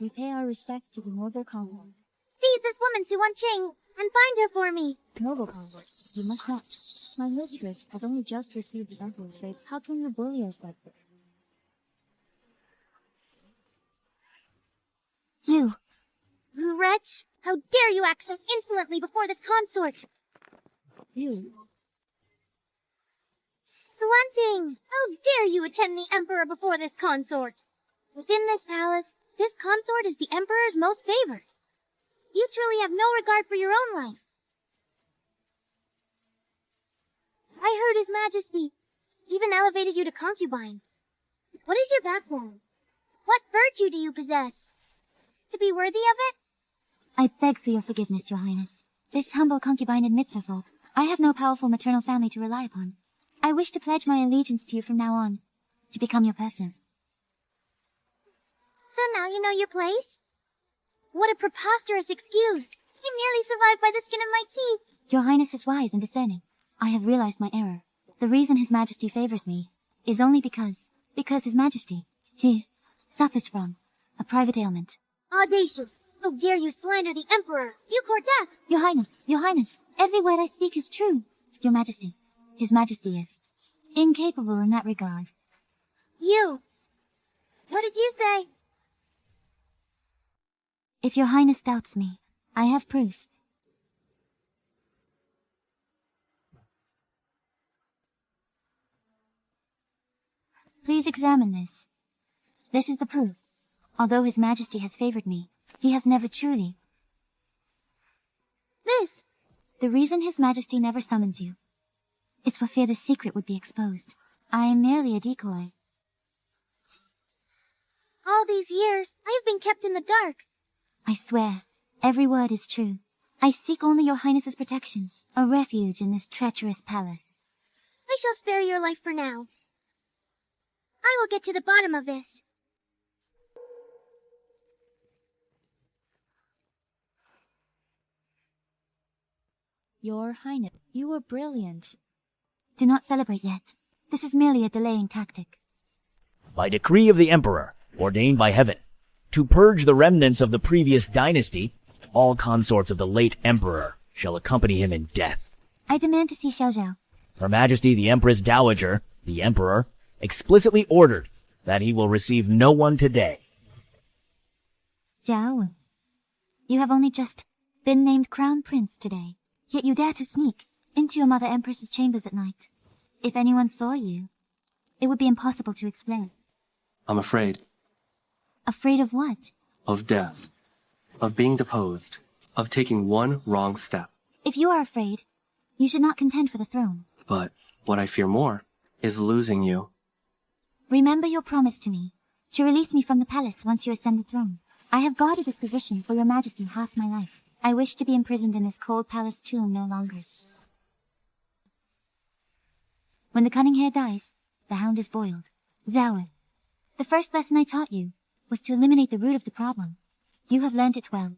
We pay our respects to the noble convent. Seize this woman, Suan Ching, and find her for me. Noble convent, you must not. My mistress has only just received the Emperor's faith. How can you bully us like this? You wretch! How dare you act so insolently before this consort! You? Suan Ching, how dare you attend the Emperor before this consort? Within this palace, this consort is the Emperor's most favored. You truly have no regard for your own life. I heard His Majesty even elevated you to concubine. What is your background? What virtue do you possess? To be worthy of it? I beg for your forgiveness, Your Highness. This humble concubine admits her fault. I have no powerful maternal family to rely upon. I wish to pledge my allegiance to you from now on, to become your person. So now you know your place? What a preposterous excuse! I nearly survived by the skin of my teeth. Your Highness is wise and discerning. I have realized my error. The reason His Majesty favors me is only because His Majesty, he suffers from a private ailment. Audacious! How dare you slander the Emperor! You court death! Your Highness, every word I speak is true. Your Majesty, His Majesty is incapable in that regard. You! What did you say? If Your Highness doubts me, I have proof. Please examine this. This is the proof. Although His Majesty has favored me, he has never truly. This! The reason His Majesty never summons you is for fear the secret would be exposed. I am merely a decoy. All these years, I have been kept in the dark. I swear, every word is true. I seek only Your Highness's protection, a refuge in this treacherous palace. I shall spare your life for now. I will get to the bottom of this. Your Highness, you were brilliant. Do not celebrate yet. This is merely a delaying tactic. By decree of the Emperor, ordained by heaven, to purge the remnants of the previous dynasty, all consorts of the late Emperor shall accompany him in death. I demand to see Xiao Zhao. Her Majesty the Empress Dowager, the Emperor, explicitly ordered that he will receive no one today. Zhao, you have only just been named Crown Prince today, yet you dare to sneak into your Mother Empress's chambers at night. If anyone saw you, it would be impossible to explain. I'm afraid. Afraid of what? Of death. Of being deposed. Of taking one wrong step. If you are afraid, you should not contend for the throne. But what I fear more is losing you. Remember your promise to me, to release me from the palace once you ascend the throne. I have guarded this position for Your Majesty half my life. I wish to be imprisoned in this cold palace tomb no longer. When the cunning hare dies, the hound is boiled. Zhao, the first lesson I taught you was to eliminate the root of the problem. You have learned it well.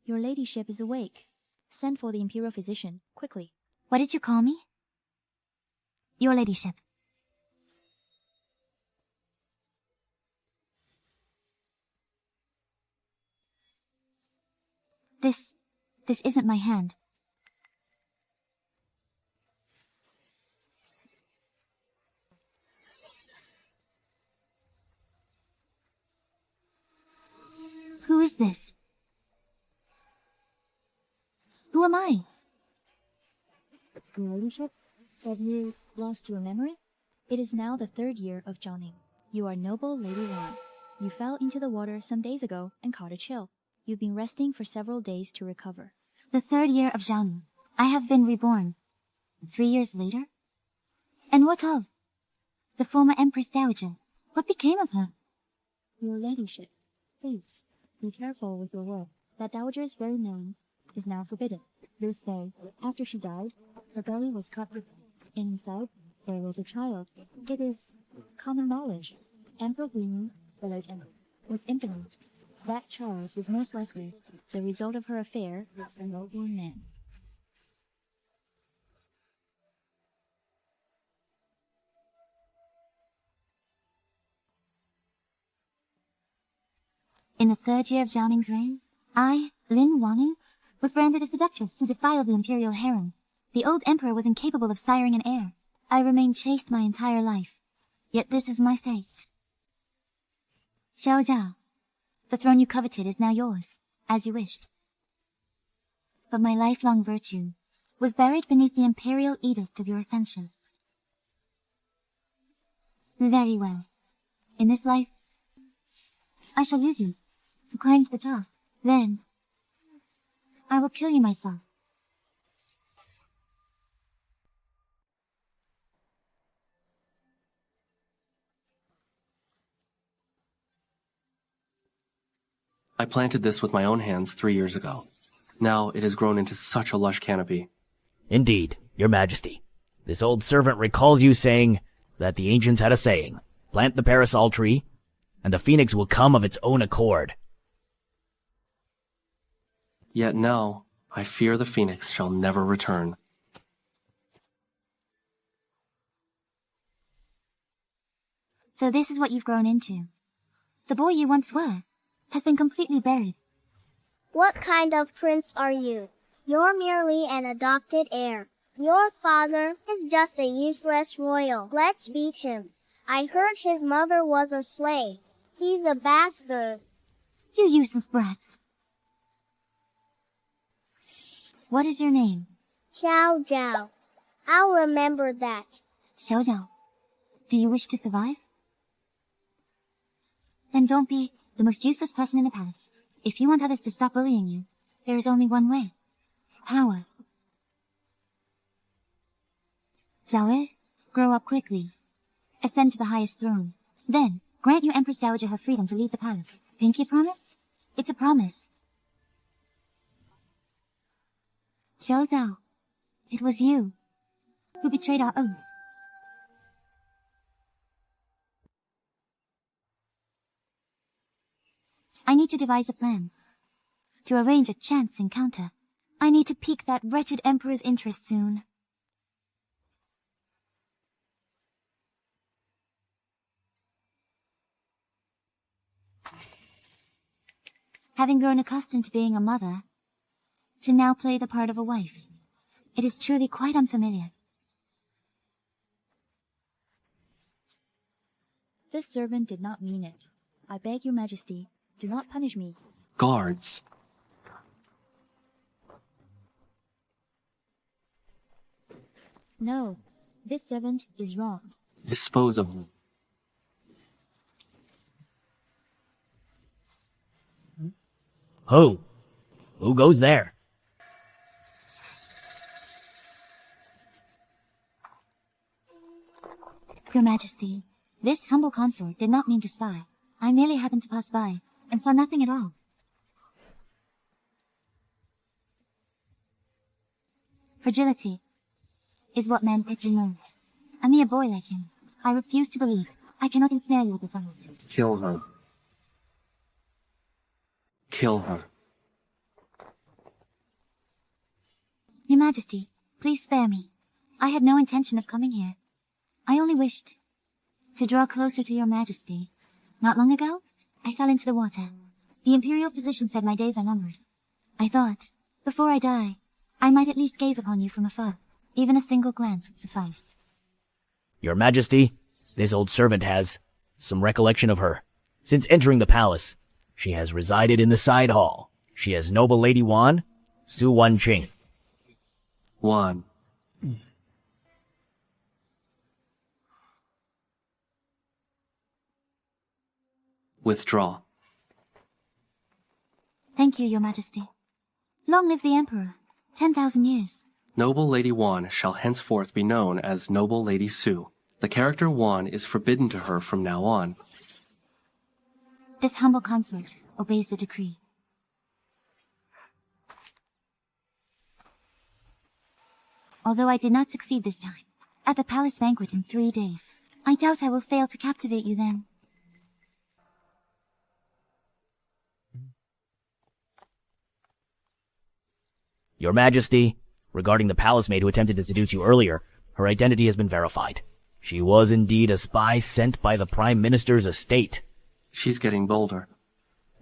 Your ladyship is awake. Send for the imperial physician, quickly. What did you call me? Your ladyship. This isn't my hand. Who is this? Who am I? Your ladyship, have you lost your memory? It is now the 3rd year of Jianing. You are noble Lady Wan. You fell into the water some days ago and caught a chill. You've been resting for several days to recover. The 3rd year of Jianing. I have been reborn. 3 years later? And what of? The former Empress Dowager. What became of her? Your ladyship, please, be careful with your word. That Dowager's very name is now forbidden. They say, after she died, her belly was cut open. Inside, there was a child. It is common knowledge. Emperor Wu, the late emperor, was impotent. That child is most likely the result of her affair with a nobleborn man. In the 3rd year of Zhao reign, I, Lin Wanning, was branded a seductress who defiled the imperial harem. The old emperor was incapable of siring an heir. I remained chaste my entire life. Yet this is my fate. Xiao Zhao, the throne you coveted is now yours, as you wished. But my lifelong virtue was buried beneath the imperial edict of your ascension. Very well. In this life, I shall use you to climb to the top. Then, I will kill you myself. I planted this with my own hands 3 years ago. Now it has grown into such a lush canopy. Indeed, your majesty. This old servant recalls you saying that the ancients had a saying, plant the parasol tree, and the phoenix will come of its own accord. Yet now, I fear the phoenix shall never return. So this is what you've grown into. The boy you once were has been completely buried. What kind of prince are you? You're merely an adopted heir. Your father is just a useless royal. Let's beat him. I heard his mother was a slave. He's a bastard. You useless brats. What is your name? Xiao Zhao. I'll remember that. Xiao Zhao. Do you wish to survive? Then don't be the most useless person in the palace. If you want others to stop bullying you, there is only one way. Power. Zhao, grow up quickly. Ascend to the highest throne. Then, grant your Empress Dowager her freedom to leave the palace. Pinky promise? It's a promise. Xiao Zhao, it was you who betrayed our oath. I need to devise a plan. To arrange a chance encounter, I need to pique that wretched emperor's interest soon. Having grown accustomed to being a mother, to now play the part of a wife, it is truly quite unfamiliar. This servant did not mean it. I beg your majesty, do not punish me. Guards. No, this servant is wrong. Dispose of them. Who goes there? Your Majesty, this humble consort did not mean to spy. I merely happened to pass by and saw nothing at all. Fragility is what men pity most. A mere boy like him. I refuse to believe. I cannot ensnare you with this honor. Kill her. Kill her. Your Majesty, please spare me. I had no intention of coming here. I only wished to draw closer to your Majesty. Not long ago, I fell into the water. The imperial physician said my days are numbered. I thought, before I die, I might at least gaze upon you from afar. Even a single glance would suffice. Your Majesty, this old servant has some recollection of her. Since entering the palace, she has resided in the side hall. She is noble Lady Wan, Su Wan Qing. Wan. Withdraw. Thank you, your Majesty. Long live the Emperor. 10,000 years. Noble Lady Wan shall henceforth be known as Noble Lady Su. The character Wan is forbidden to her from now on. This humble consort obeys the decree. Although I did not succeed this time, at the palace banquet in 3 days, I doubt I will fail to captivate you then. Your Majesty, regarding the palace maid who attempted to seduce you earlier, her identity has been verified. She was indeed a spy sent by the Prime Minister's estate. She's getting bolder.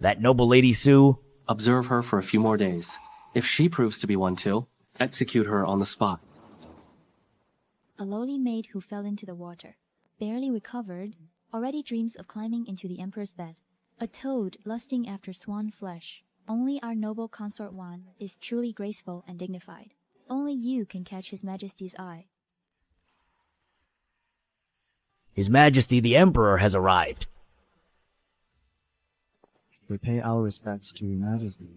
That noble Lady Sue... Observe her for a few more days. If she proves to be one too, execute her on the spot. A lowly maid who fell into the water, barely recovered, already dreams of climbing into the Emperor's bed. A toad lusting after swan flesh. Only our noble consort Wan is truly graceful and dignified. Only you can catch His Majesty's eye. His Majesty the Emperor has arrived. We pay our respects to Your Majesty.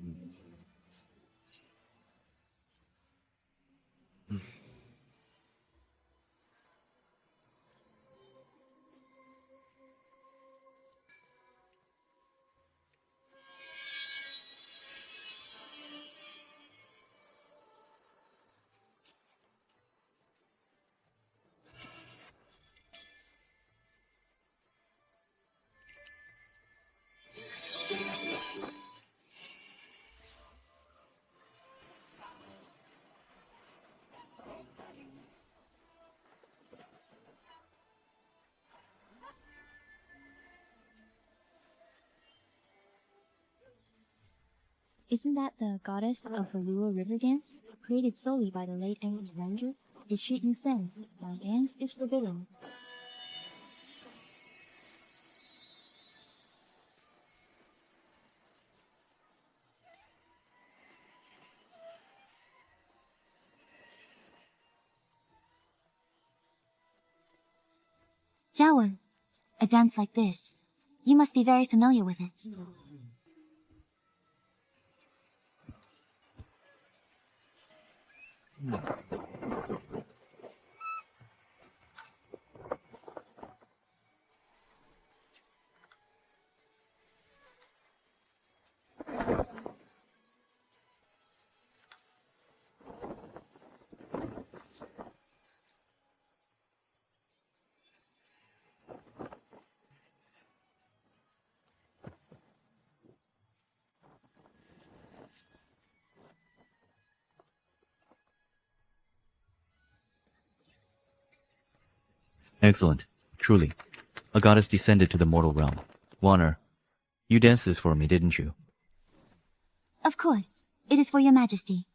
Isn't that the goddess of the Lua River dance, created solely by the late Empress Dowager? Is she insane? My dance is forbidden. Jiawen, a dance like this. You must be very familiar with it. Excellent. Truly. A goddess descended to the mortal realm. Wanner, you danced this for me, didn't you? Of course. It is for Your Majesty.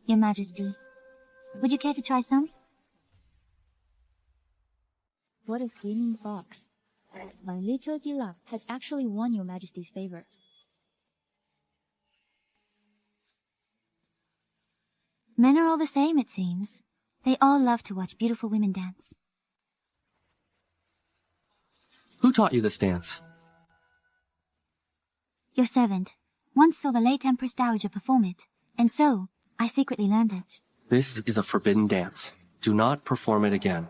Your Majesty, would you care to try some? What a scheming fox. My little Dilak has actually won Your Majesty's favor. Men are all the same, it seems. They all love to watch beautiful women dance. Who taught you this dance? Your servant once saw the late Empress Dowager perform it, and so I secretly learned it. This is a forbidden dance. Do not perform it again.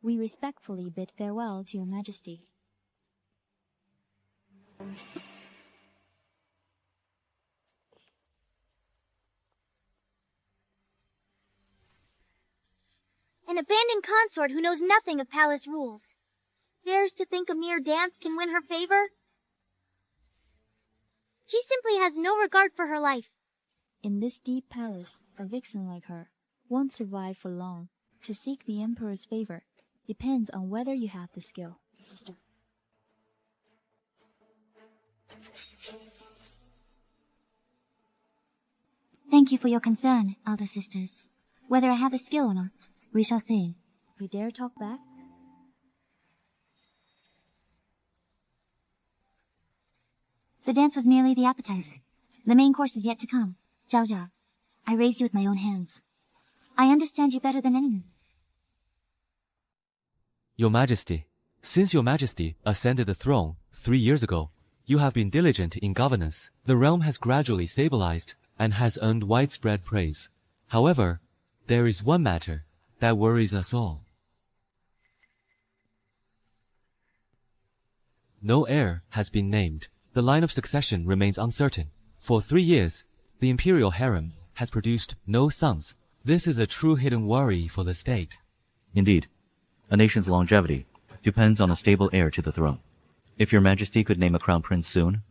We respectfully bid farewell to Your Majesty. An abandoned consort who knows nothing of palace rules. Dares to think a mere dance can win her favor? She simply has no regard for her life. In this deep palace, a vixen like her won't survive for long. To seek the Emperor's favor depends on whether you have the skill, sister. Thank you for your concern, elder sisters. Whether I have the skill or not, we shall see. You dare talk back? The dance was merely the appetizer. The main course is yet to come. Zhao Zhao, I raised you with my own hands. I understand you better than anyone. Your Majesty, since Your Majesty ascended the throne 3 years ago, you have been diligent in governance. The realm has gradually stabilized and has earned widespread praise. However, there is one matter that worries us all. No heir has been named. The line of succession remains uncertain. For 3 years, the imperial harem has produced no sons. This is a true hidden worry for the state. Indeed, a nation's longevity depends on a stable heir to the throne. If Your Majesty could name a crown prince soon,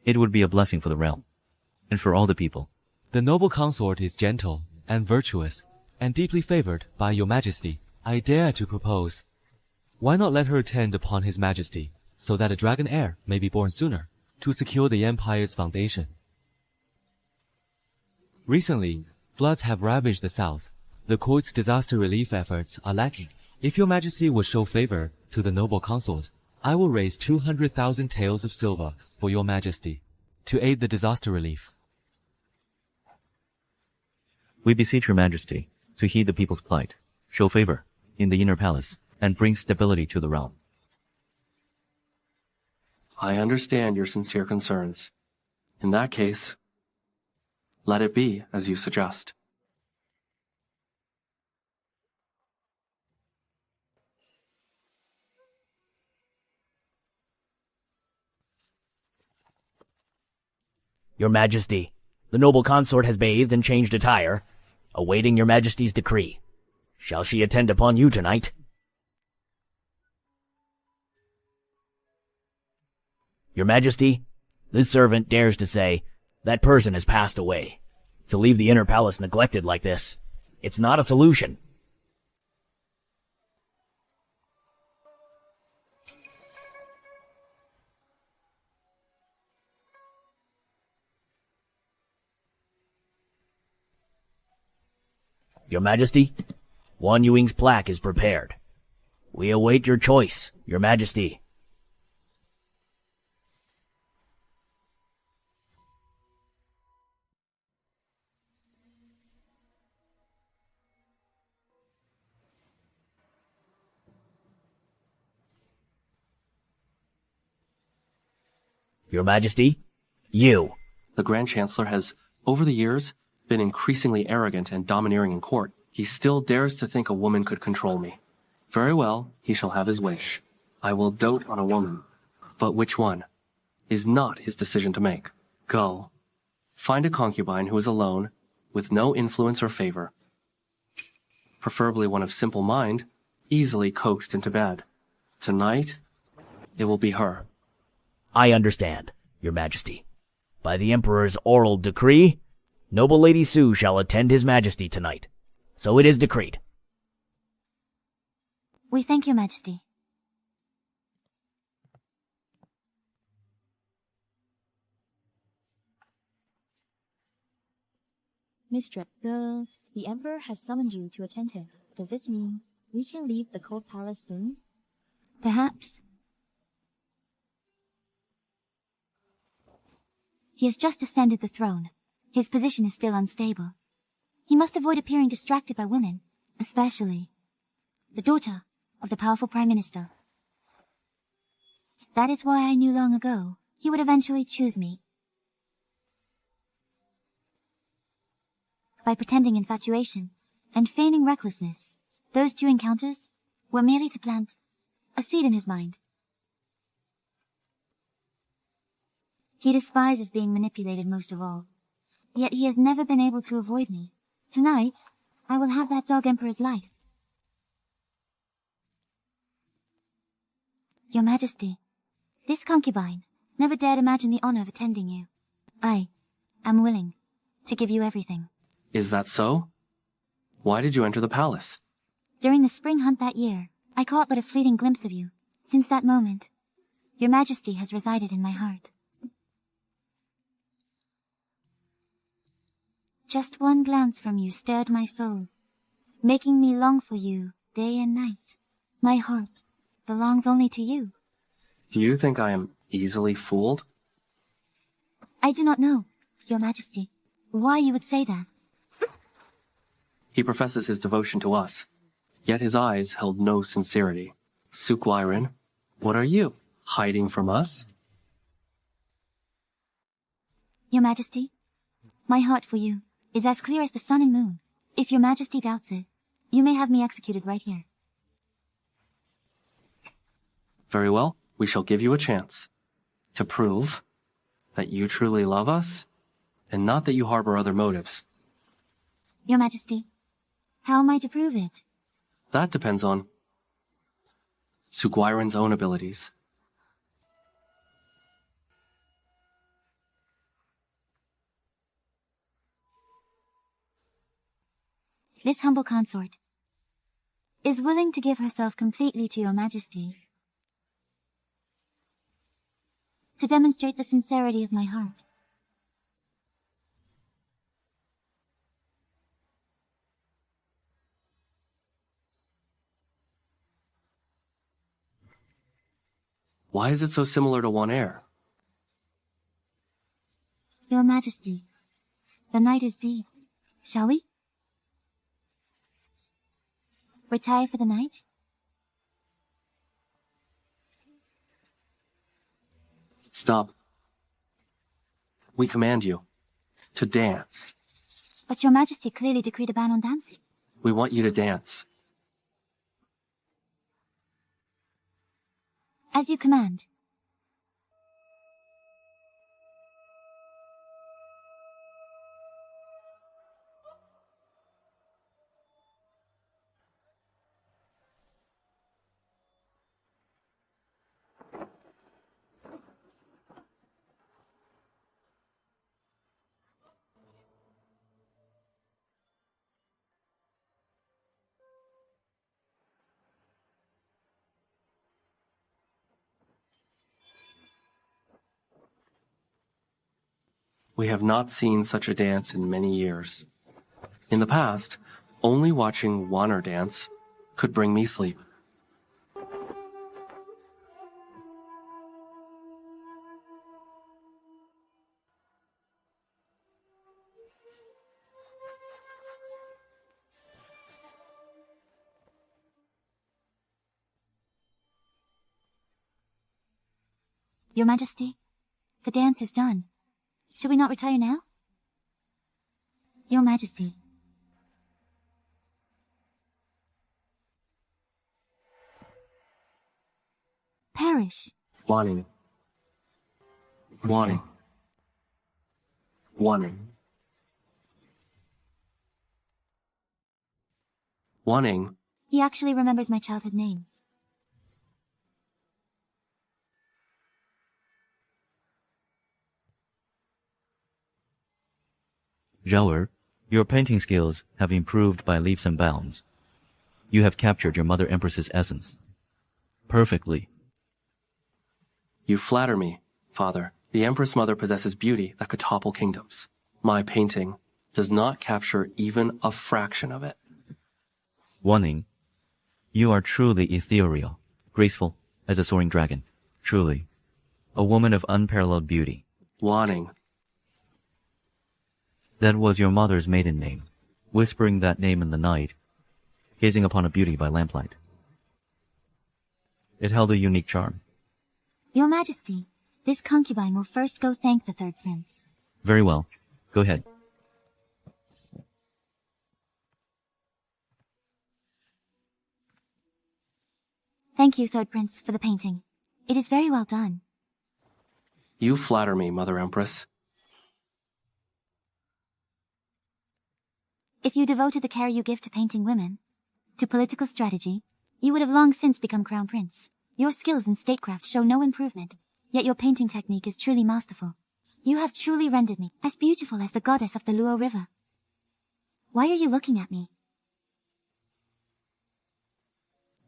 it would be a blessing for the realm, and for all the people. The noble consort is gentle and virtuous, and deeply favored by Your Majesty. I dare to propose, why not let her attend upon His Majesty, so that a dragon heir may be born sooner, to secure the empire's foundation. Recently, floods have ravaged the south. The court's disaster relief efforts are lacking. If Your Majesty would show favor to the noble consort, I will raise 200,000 taels of silver for Your Majesty to aid the disaster relief. We beseech Your Majesty to heed the people's plight, show favor in the inner palace, and bring stability to the realm. I understand your sincere concerns. In that case, let it be as you suggest. Your Majesty, the noble consort has bathed and changed attire, awaiting Your Majesty's decree. Shall she attend upon you tonight? Your Majesty, this servant dares to say that person has passed away. To leave the inner palace neglected like this, it's not a solution. Your Majesty, Wan Yuing's plaque is prepared. We await your choice, Your Majesty. Your Majesty, you. The Grand Chancellor has, over the years, been increasingly arrogant and domineering in court. He still dares to think a woman could control me. Very well, he shall have his wish. I will dote on a woman. But which one is not his decision to make. Go. Find a concubine who is alone, with no influence or favor. Preferably one of simple mind, easily coaxed into bed. Tonight, it will be her. I understand, Your Majesty. By the Emperor's oral decree, noble Lady Su shall attend His Majesty tonight. So it is decreed. We thank Your Majesty. Mistress, the Emperor has summoned you to attend him. Does this mean we can leave the cold palace soon? Perhaps. He has just ascended the throne. His position is still unstable. He must avoid appearing distracted by women, especially the daughter of the powerful Prime Minister. That is why I knew long ago he would eventually choose me. By pretending infatuation and feigning recklessness, those 2 encounters were merely to plant a seed in his mind. He despises being manipulated most of all, yet he has never been able to avoid me. Tonight, I will have that dog Emperor's life. Your Majesty, this concubine never dared imagine the honor of attending you. I am willing to give you everything. Is that so? Why did you enter the palace? During the spring hunt that year, I caught but a fleeting glimpse of you. Since that moment, your majesty has resided in my heart. Just one glance from you stirred my soul, making me long for you day and night. My heart belongs only to you. Do you think I am easily fooled? I do not know, your majesty, why you would say that. He professes his devotion to us, yet his eyes held no sincerity. Sukwairen, what are you, hiding from us? Your majesty, my heart for you is as clear as the sun and moon. If your majesty doubts it, you may have me executed right here. Very well, we shall give you a chance to prove that you truly love us and not that you harbor other motives. Your majesty, how am I to prove it? That depends on Sukwairen's own abilities. This humble consort is willing to give herself completely to your majesty to demonstrate the sincerity of my heart. Why is it so similar to one heir? Your majesty, the night is deep. Shall we? Retire for the night? Stop. We command you to dance. But your majesty clearly decreed a ban on dancing. We want you to dance. As you command. We have not seen such a dance in many years. In the past, only watching Wanner dance could bring me sleep. Your majesty, the dance is done. Should we not retire now? Your majesty. Perish. Wanting. Wanting. Wanting. Wanting. He actually remembers my childhood name. Zhaoer, your painting skills have improved by leaps and bounds. You have captured your Mother Empress's essence. Perfectly. You flatter me, Father. The Empress Mother possesses beauty that could topple kingdoms. My painting does not capture even a fraction of it. Wanning, you are truly ethereal, graceful as a soaring dragon. Truly, a woman of unparalleled beauty. Wanting. That was your mother's maiden name, whispering that name in the night, gazing upon a beauty by lamplight. It held a unique charm. Your majesty, this concubine will first go thank the third prince. Very well. Go ahead. Thank you, third prince, for the painting. It is very well done. You flatter me, Mother Empress. If you devoted the care you give to painting women, to political strategy, you would have long since become crown prince. Your skills in statecraft show no improvement, yet your painting technique is truly masterful. You have truly rendered me as beautiful as the goddess of the Luo River. Why are you looking at me?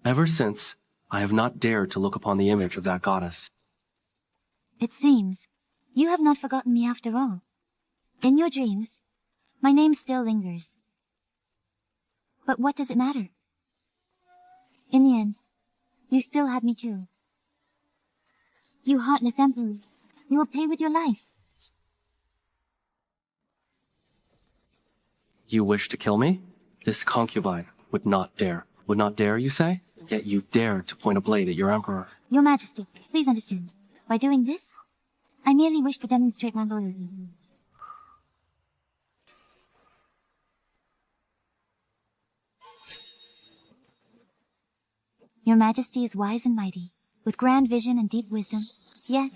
Ever since, I have not dared to look upon the image of that goddess. It seems you have not forgotten me after all. In your dreams, my name still lingers. But what does it matter? In the end, you still had me killed. You heartless emperor, you will pay with your life. You wish to kill me? This concubine would not dare. Would not dare, you say? Yet you dared to point a blade at your emperor. Your Majesty, please understand. By doing this, I merely wish to demonstrate my loyalty. Your Majesty is wise and mighty, with grand vision and deep wisdom. Yet,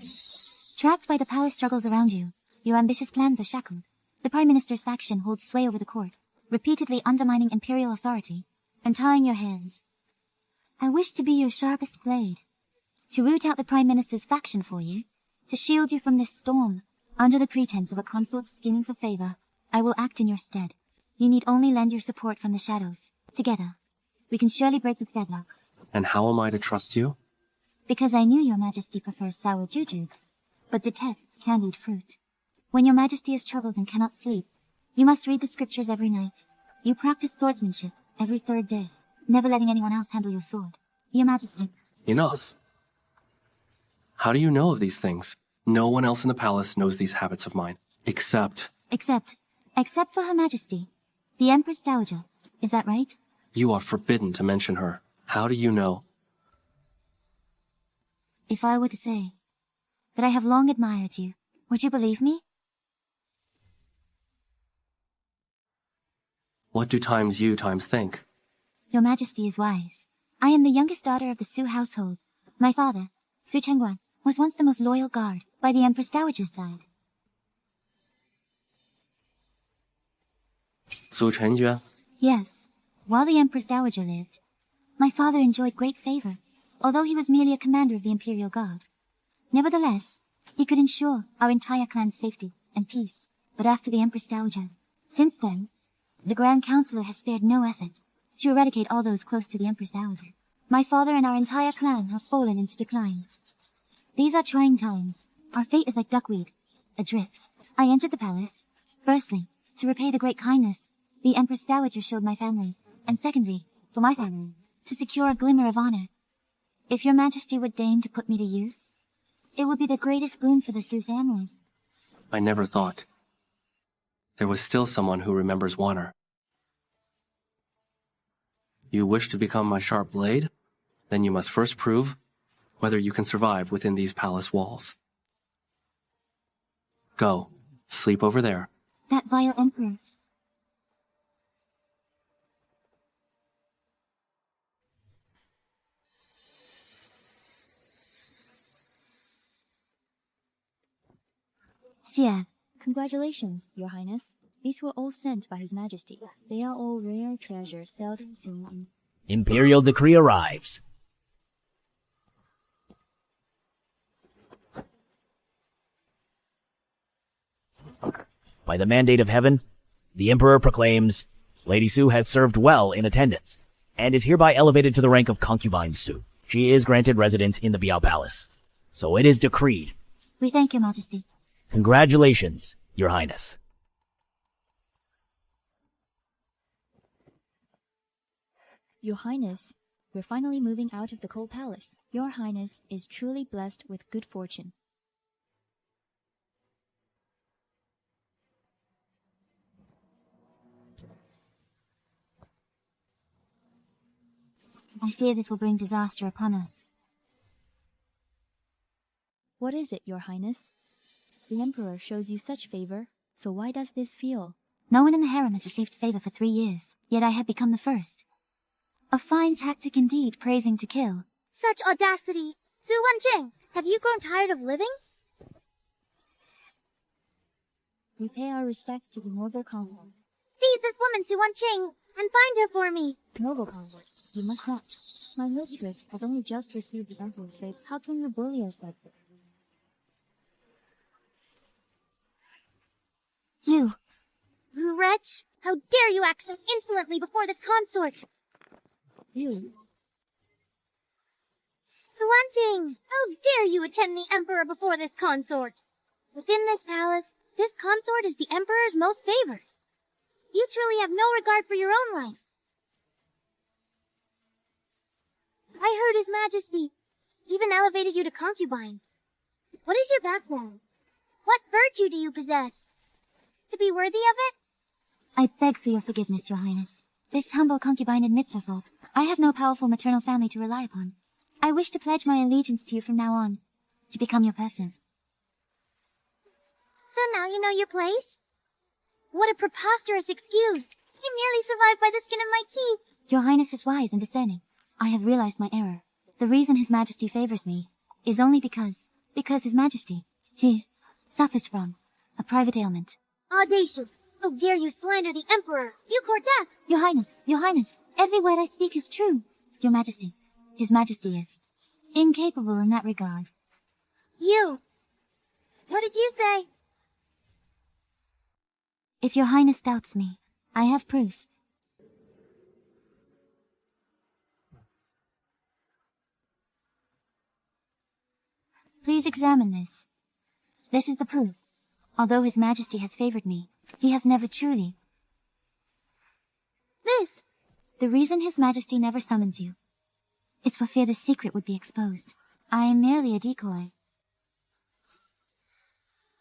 trapped by the power struggles around you, your ambitious plans are shackled. The Prime Minister's faction holds sway over the court, repeatedly undermining imperial authority and tying your hands. I wish to be your sharpest blade, to root out the Prime Minister's faction for you, to shield you from this storm. Under the pretense of a consort's scheming for favor, I will act in your stead. You need only lend your support from the shadows. Together, we can surely break this deadlock. And how am I to trust you? Because I knew your Majesty prefers sour jujubes, but detests candied fruit. When your Majesty is troubled and cannot sleep, you must read the scriptures every night. You practice swordsmanship every third day, never letting anyone else handle your sword. Your Majesty. Enough. How do you know of these things? No one else in the palace knows these habits of mine, except for Her Majesty, the Empress Dowager. Is that right? you are forbidden to mention her. How do you know? If I were to say that I have long admired you, would you believe me? What do you times think? Your Majesty is wise. I am the youngest daughter of the Su household. My father, Su Chengguan, was once the most loyal guard by the Empress Dowager's side. Su Chengguan? Yes. While the Empress Dowager lived, my father enjoyed great favor, although he was merely a commander of the Imperial Guard. Nevertheless, he could ensure our entire clan's safety and peace. But after the Empress Dowager, since then, the Grand Counselor has spared no effort to eradicate all those close to the Empress Dowager. My father and our entire clan have fallen into decline. These are trying times. Our fate is like duckweed, adrift. I entered the palace, firstly, to repay the great kindness the Empress Dowager showed my family, and secondly, for my family, to secure a glimmer of honor. If your Majesty would deign to put me to use, it would be the greatest boon for the Su family. I never thought. There was still someone who remembers honor. You wish to become my sharp blade? Then you must first prove whether you can survive within these palace walls. Go. Sleep over there. That vile emperor. Xie, Congratulations, Your Highness. These were all sent by His Majesty. They are all rare treasures seldom seen in... Imperial decree arrives. By the mandate of heaven, the Emperor proclaims, Lady Su has served well in attendance, and is hereby elevated to the rank of Concubine Su. She is granted residence in the Biao Palace. So it is decreed. We thank your Majesty. Congratulations, Your Highness. Your Highness, we're finally moving out of the Cold Palace. Your Highness is truly blessed with good fortune. I fear this will bring disaster upon us. What is it, Your Highness? The Emperor shows you such favor, so why does this feel? No one in the harem has received favor for 3 years, yet I have become the first. A fine tactic indeed, praising to kill. Such audacity! Su Wenjing, have you grown tired of living? We pay our respects to the noble convent. Seize this woman, Su Wenjing, and find her for me! Noble convent, you must not. My mistress has only just received the Emperor's favor. How can you bully us like this? You. Wretch! How dare you act so insolently before this consort! You. Flaunting! How dare you attend the Emperor before this consort! Within this palace, this consort is the Emperor's most favored. You truly have no regard for your own life. I heard His Majesty even elevated you to concubine. What is your background? What virtue do you possess? To be worthy of it? I beg for your forgiveness, Your Highness. This humble concubine admits her fault. I have no powerful maternal family to rely upon. I wish to pledge my allegiance to you from now on, to become your person. So now you know your place? What a preposterous excuse! You merely survived by the skin of my teeth! Your Highness is wise and discerning. I have realized my error. The reason His Majesty favors me is only because His Majesty, he suffers from a private ailment. Audacious! How dare you slander the Emperor! You court death! Your Highness, every word I speak is true. Your Majesty, His Majesty is incapable in that regard. You! What did you say? If Your Highness doubts me, I have proof. Please examine this. This is the proof. Although His Majesty has favored me, he has never truly. This! The reason His Majesty never summons you is for fear the secret would be exposed. I am merely a decoy.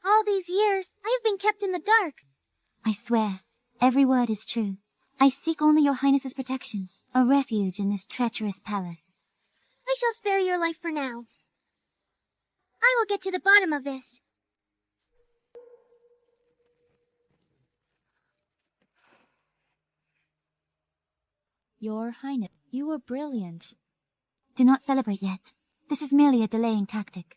All these years, I have been kept in the dark. I swear, every word is true. I seek only Your Highness's protection, a refuge in this treacherous palace. I shall spare your life for now. I will get to the bottom of this. Your Highness, you were brilliant. Do not celebrate yet. This is merely a delaying tactic.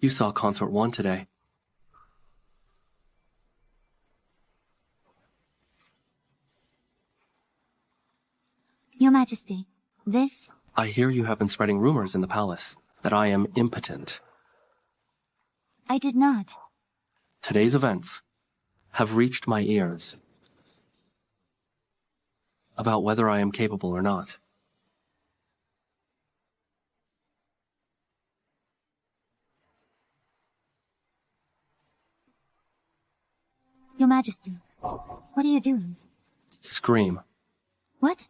You saw Consort 1 today. Your Majesty, this... I hear you have been spreading rumors in the palace that I am impotent. I did not. Today's events have reached my ears about whether I am capable or not. Your Majesty, what are you doing? Scream. What?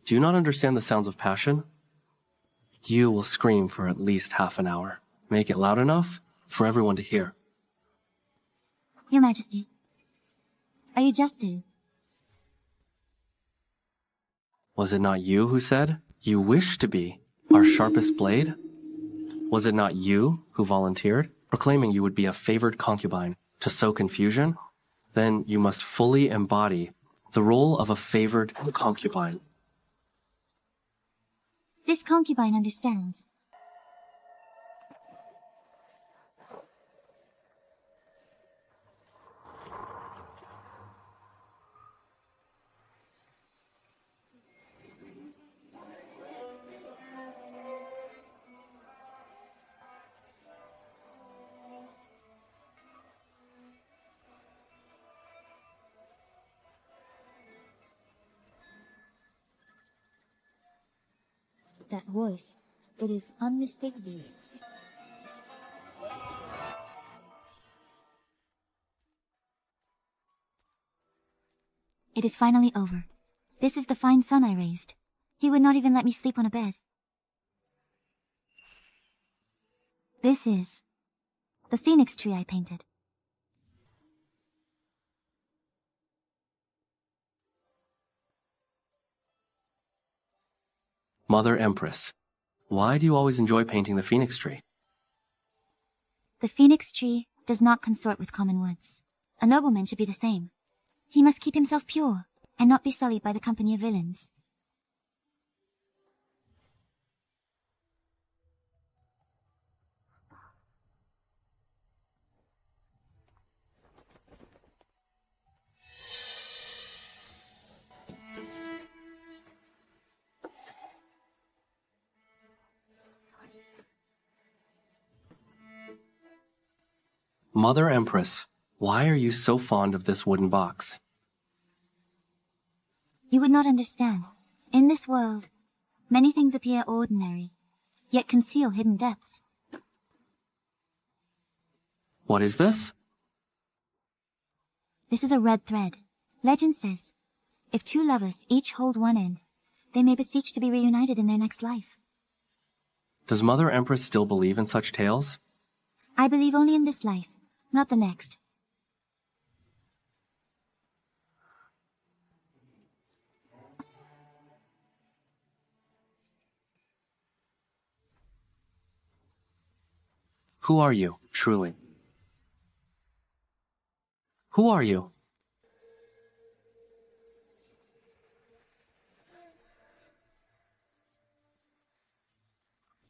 Do you not understand the sounds of passion? You will scream for at least half an hour. Make it loud enough for everyone to hear. Your Majesty, are you jesting? Was it not you who said you wish to be our sharpest blade? Was it not you who volunteered, proclaiming you would be a favored concubine to sow confusion? Then you must fully embody the role of a favored concubine. This concubine understands. That voice, it is unmistakable. It is finally over. This is the fine son I raised. He would not even let me sleep on a bed. This is the phoenix tree I painted. Mother Empress, why do you always enjoy painting the phoenix tree? The phoenix tree does not consort with common woods. A nobleman should be the same. He must keep himself pure, and not be sullied by the company of villains. Mother Empress, why are you so fond of this wooden box? You would not understand. In this world, many things appear ordinary, yet conceal hidden depths. What is this? This is a red thread. Legend says, if two lovers each hold one end, they may beseech to be reunited in their next life. Does Mother Empress still believe in such tales? I believe only in this life, not the next. Who are you, truly? Who are you?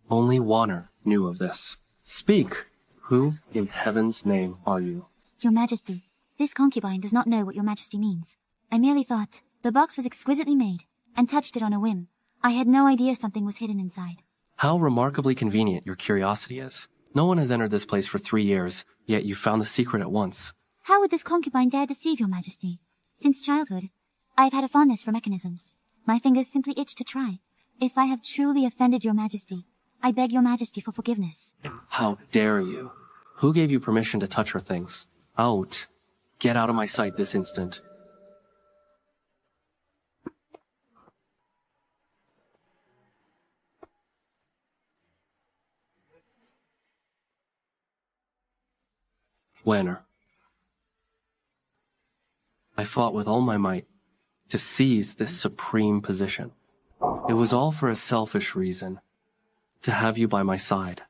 Only Warner knew of this. Speak! Who in heaven's name are you? Your Majesty, this concubine does not know what Your Majesty means. I merely thought the box was exquisitely made, and touched it on a whim. I had no idea something was hidden inside. How remarkably convenient your curiosity is. No one has entered this place for 3 years, yet you found the secret at once. How would this concubine dare deceive Your Majesty? Since childhood, I have had a fondness for mechanisms. My fingers simply itch to try. If I have truly offended Your Majesty, I beg Your Majesty for forgiveness. How dare you? Who gave you permission to touch her things? Out. Get out of my sight this instant. Wanner. I fought with all my might to seize this supreme position. It was all for a selfish reason, to have you by my side.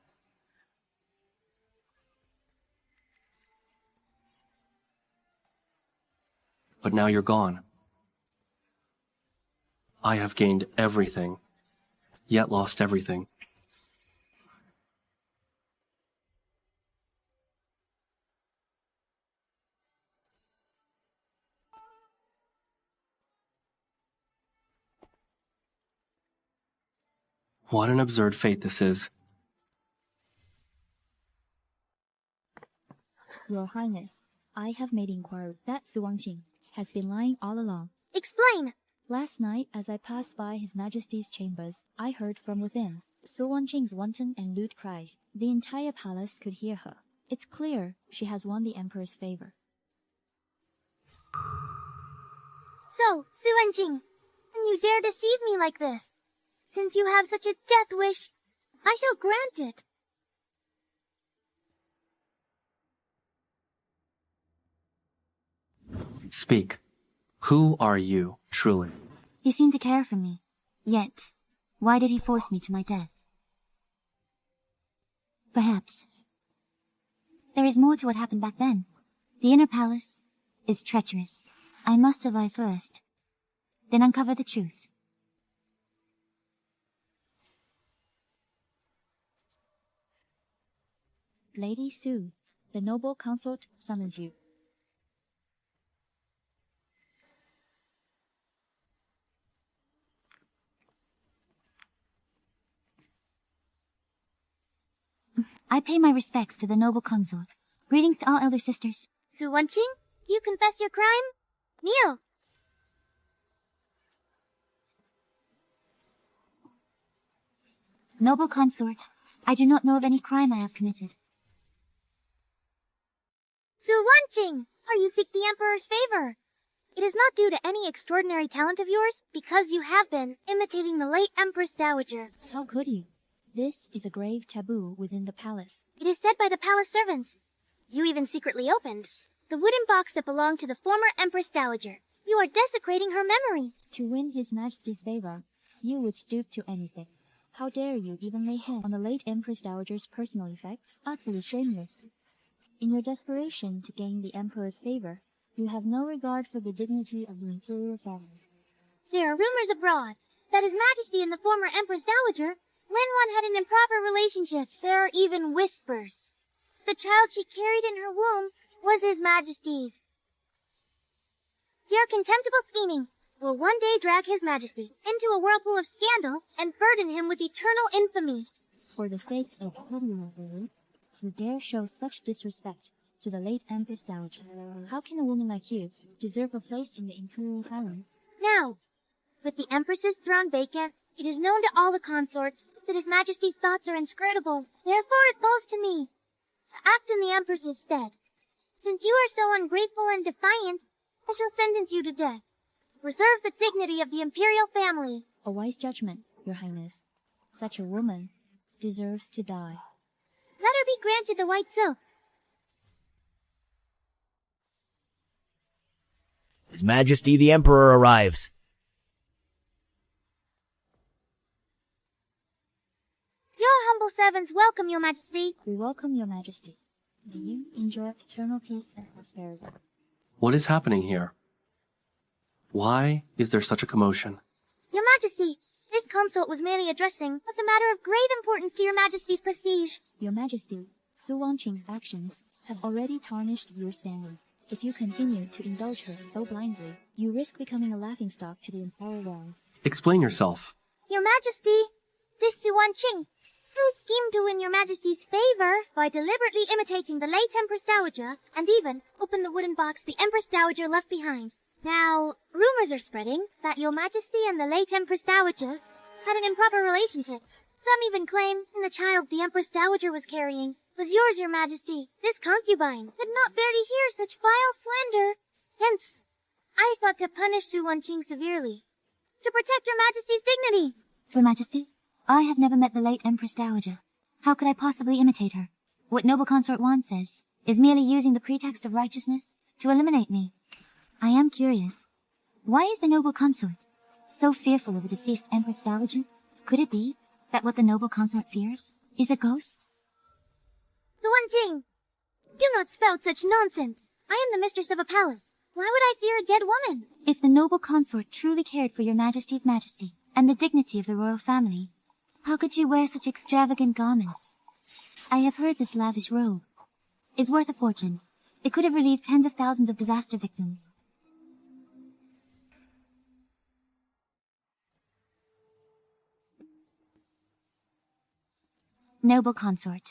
But now you're gone. I have gained everything, yet lost everything. What an absurd fate this is. Your Highness, I have made inquiry that Su Wangqing has been lying all along. Explain! Last night, as I passed by His Majesty's chambers, I heard from within Su Wangqing's wanton and lewd cries. The entire palace could hear her. It's clear she has won the Emperor's favor. So, Su Wenjing, and you dare deceive me like this? Since you have such a death wish, I shall grant it. Speak. Who are you, truly? He seemed to care for me. Yet, why did he force me to my death? Perhaps. There is more to what happened back then. The inner palace is treacherous. I must survive first, then uncover the truth. Lady Su, the noble consort summons you. I pay my respects to the noble consort. Greetings to all elder sisters. Su Wenjing, you confess your crime? Kneel. Noble consort, I do not know of any crime I have committed. Su Wenjing, are you seek the Emperor's favor? It is not due to any extraordinary talent of yours, because you have been imitating the late Empress Dowager. How could you? This is a grave taboo within the palace. It is said by the palace servants. You even secretly opened the wooden box that belonged to the former Empress Dowager. You are desecrating her memory. To win His Majesty's favor, you would stoop to anything. How dare you even lay hand on the late Empress Dowager's personal effects? Utterly shameless. In your desperation to gain the Emperor's favor, you have no regard for the dignity of the imperial family. There are rumors abroad that His Majesty and the former Empress Dowager, when one had an improper relationship, there are even whispers. The child she carried in her womb was His Majesty's. Your contemptible scheming will one day drag His Majesty into a whirlpool of scandal and burden him with eternal infamy. For the sake of Helium, you dare show such disrespect to the late Empress Dowager. How can a woman like you deserve a place in the imperial harem? Now, with the Empress's throne vacant, it is known to all the consorts that His Majesty's thoughts are inscrutable. Therefore it falls to me to act in the Empress's stead. Since you are so ungrateful and defiant, I shall sentence you to death. Reserve the dignity of the imperial family. A wise judgment, Your Highness. Such a woman deserves to die. Let her be granted the white silk. His Majesty the Emperor arrives. Your humble servants welcome, Your Majesty. We welcome Your Majesty. May you enjoy eternal peace and prosperity. What is happening here? Why is there such a commotion? Your Majesty, this consort was merely addressing as a matter of grave importance to Your Majesty's prestige. Your Majesty, Su Wanqing's actions have already tarnished your standing. If you continue to indulge her so blindly, you risk becoming a laughingstock to the entire realm. Explain yourself. Your Majesty, this Su Wanqing, who schemed to win Your Majesty's favor by deliberately imitating the late Empress Dowager, and even opened the wooden box the Empress Dowager left behind. Now, rumors are spreading that Your Majesty and the late Empress Dowager had an improper relationship. Some even claim the child the Empress Dowager was carrying was yours, Your Majesty. This concubine could not bear to hear such vile slander. Hence, I sought to punish Su Wanqing severely, to protect Your Majesty's dignity. Your Majesty, I have never met the late Empress Dowager. How could I possibly imitate her? What Noble Consort Wan says is merely using the pretext of righteousness to eliminate me. I am curious. Why is the Noble Consort so fearful of a deceased Empress Dowager? Could it be that what the Noble Consort fears is a ghost? Su Wanqing, do not spout such nonsense. I am the mistress of a palace. Why would I fear a dead woman? If the Noble Consort truly cared for Your Majesty's majesty and the dignity of the royal family, how could you wear such extravagant garments? I have heard this lavish robe is worth a fortune. It could have relieved tens of thousands of disaster victims. Noble Consort,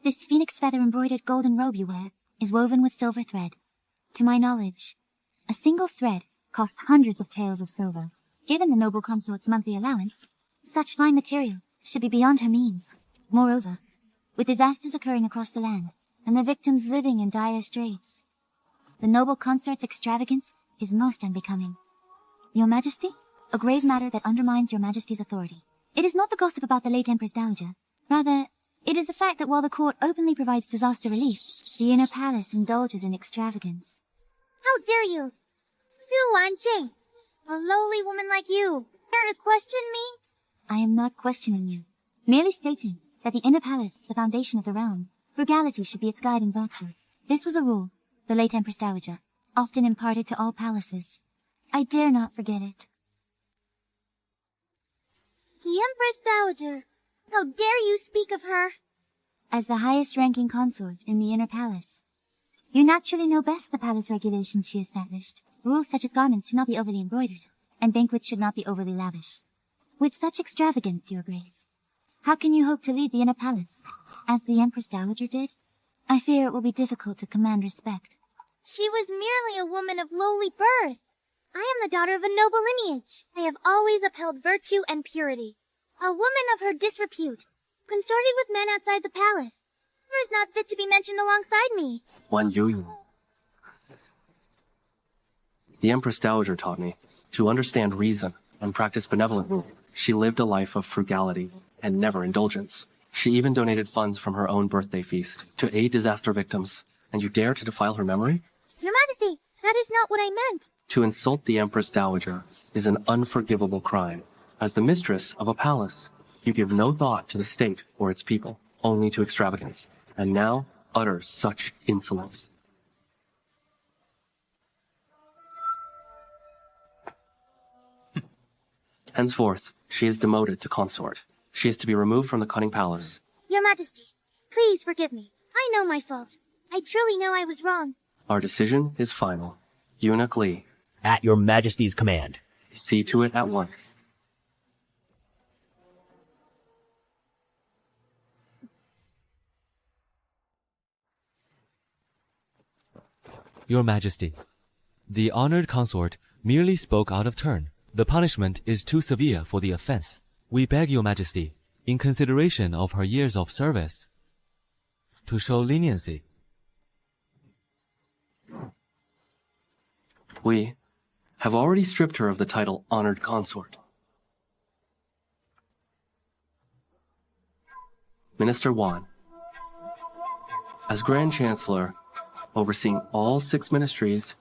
this phoenix feather embroidered golden robe you wear is woven with silver thread. To my knowledge, a single thread costs hundreds of taels of silver. Given the Noble Consort's monthly allowance, such fine material should be beyond her means. Moreover, with disasters occurring across the land and the victims living in dire straits, the Noble Consort's extravagance is most unbecoming. Your Majesty, a grave matter that undermines Your Majesty's authority. It is not the gossip about the late Empress Dowager. Rather, it is the fact that while the court openly provides disaster relief, the inner palace indulges in extravagance. How dare you? Su Wanqing, a lowly woman like you, dare to question me? I am not questioning you, merely stating that the inner palace is the foundation of the realm. Frugality should be its guiding virtue. This was a rule the late Empress Dowager often imparted to all palaces. I dare not forget it. The Empress Dowager, how dare you speak of her? As the highest-ranking consort in the inner palace, you naturally know best the palace regulations she established. Rules such as garments should not be overly embroidered, and banquets should not be overly lavish. With such extravagance, Your Grace, how can you hope to lead the inner palace, as the Empress Dowager did? I fear it will be difficult to command respect. She was merely a woman of lowly birth. I am the daughter of a noble lineage. I have always upheld virtue and purity. A woman of her disrepute, consorting with men outside the palace, who is not fit to be mentioned alongside me. Wan Yu. The Empress Dowager taught me to understand reason and practice benevolent rule. She lived a life of frugality and never indulgence. She even donated funds from her own birthday feast to aid disaster victims. And you dare to defile her memory? Your Majesty, that is not what I meant. To insult the Empress Dowager is an unforgivable crime. As the mistress of a palace, you give no thought to the state or its people, only to extravagance, and now utter such insolence. Henceforth, she is demoted to consort. She is to be removed from the cunning palace. Your Majesty, please forgive me. I know my fault. I truly know I was wrong. Our decision is final. Eunuch Lee, At Your Majesty's command. see to it at once. Your Majesty, the honored consort merely spoke out of turn. The punishment is too severe for the offense. We beg Your Majesty, in consideration of her years of service, to show leniency. We have already stripped her of the title honored consort. Minister Wan, as Grand Chancellor, overseeing all 6 ministries,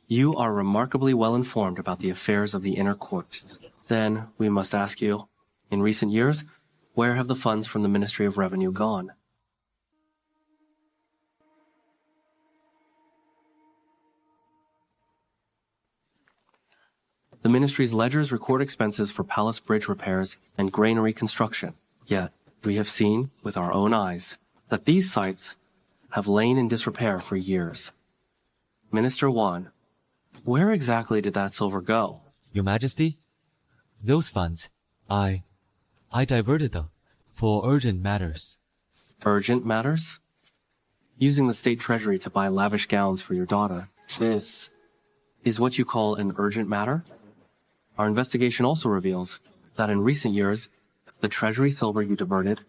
you are remarkably well informed about the affairs of the inner court. Then we must ask you, in recent years, where have the funds from the Ministry of Revenue gone? The ministry's ledgers record expenses for palace bridge repairs and granary construction. Yet, we have seen, with our own eyes, that these sites have lain in disrepair for years. Minister Wan, where exactly did that silver go? Your Majesty, those funds, I diverted them for urgent matters. Urgent matters? Using the state treasury to buy lavish gowns for your daughter. This is what you call an urgent matter? Our investigation also reveals that in recent years, the treasury silver you diverted,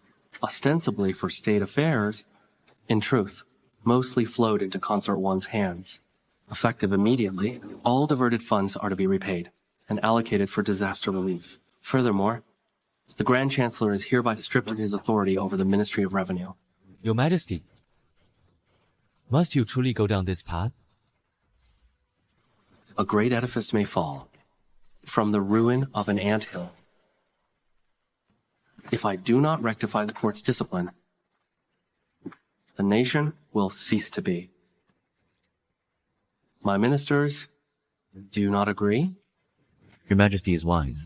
ostensibly for state affairs, in truth, mostly flowed into Consort One's hands. Effective immediately, all diverted funds are to be repaid and allocated for disaster relief. Furthermore, the Grand Chancellor is hereby stripped of his authority over the Ministry of Revenue. Your Majesty, must you truly go down this path? A great edifice may fall from the ruin of an anthill. If I do not rectify the court's discipline, the nation will cease to be. My ministers, do you not agree? Your Majesty is wise.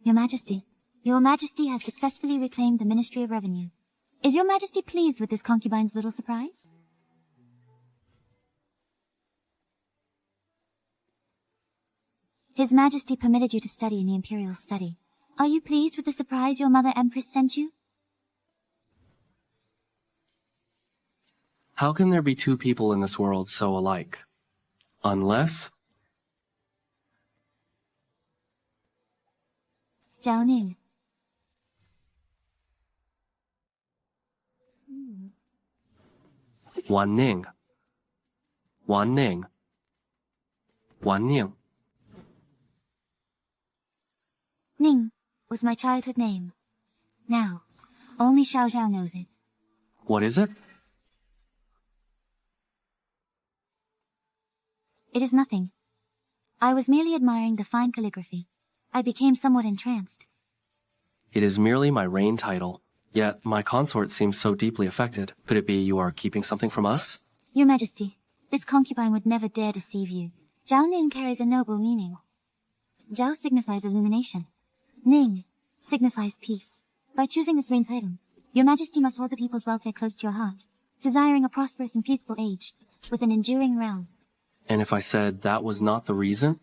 Your Majesty has successfully reclaimed the Ministry of Revenue. Is Your Majesty pleased with this concubine's little surprise? His Majesty permitted you to study in the Imperial Study. Are you pleased with the surprise your Mother Empress sent you? How can there be 2 people in this world so alike? Unless... Zhao Ning. Wan Ning. Wan Ning. Wan Ning. Ning was my childhood name. Now, only Xiao Zhao knows it. What is it? It is nothing. I was merely admiring the fine calligraphy. I became somewhat entranced. It is merely my reign title, yet my consort seems so deeply affected. Could it be you are keeping something from us? Your Majesty, this concubine would never dare deceive you. Zhao Ning carries a noble meaning. Zhao signifies illumination. Ning signifies peace. By choosing this reign title, Your Majesty must hold the people's welfare close to your heart, desiring a prosperous and peaceful age, with an enduring realm. And if I said that was not the reason?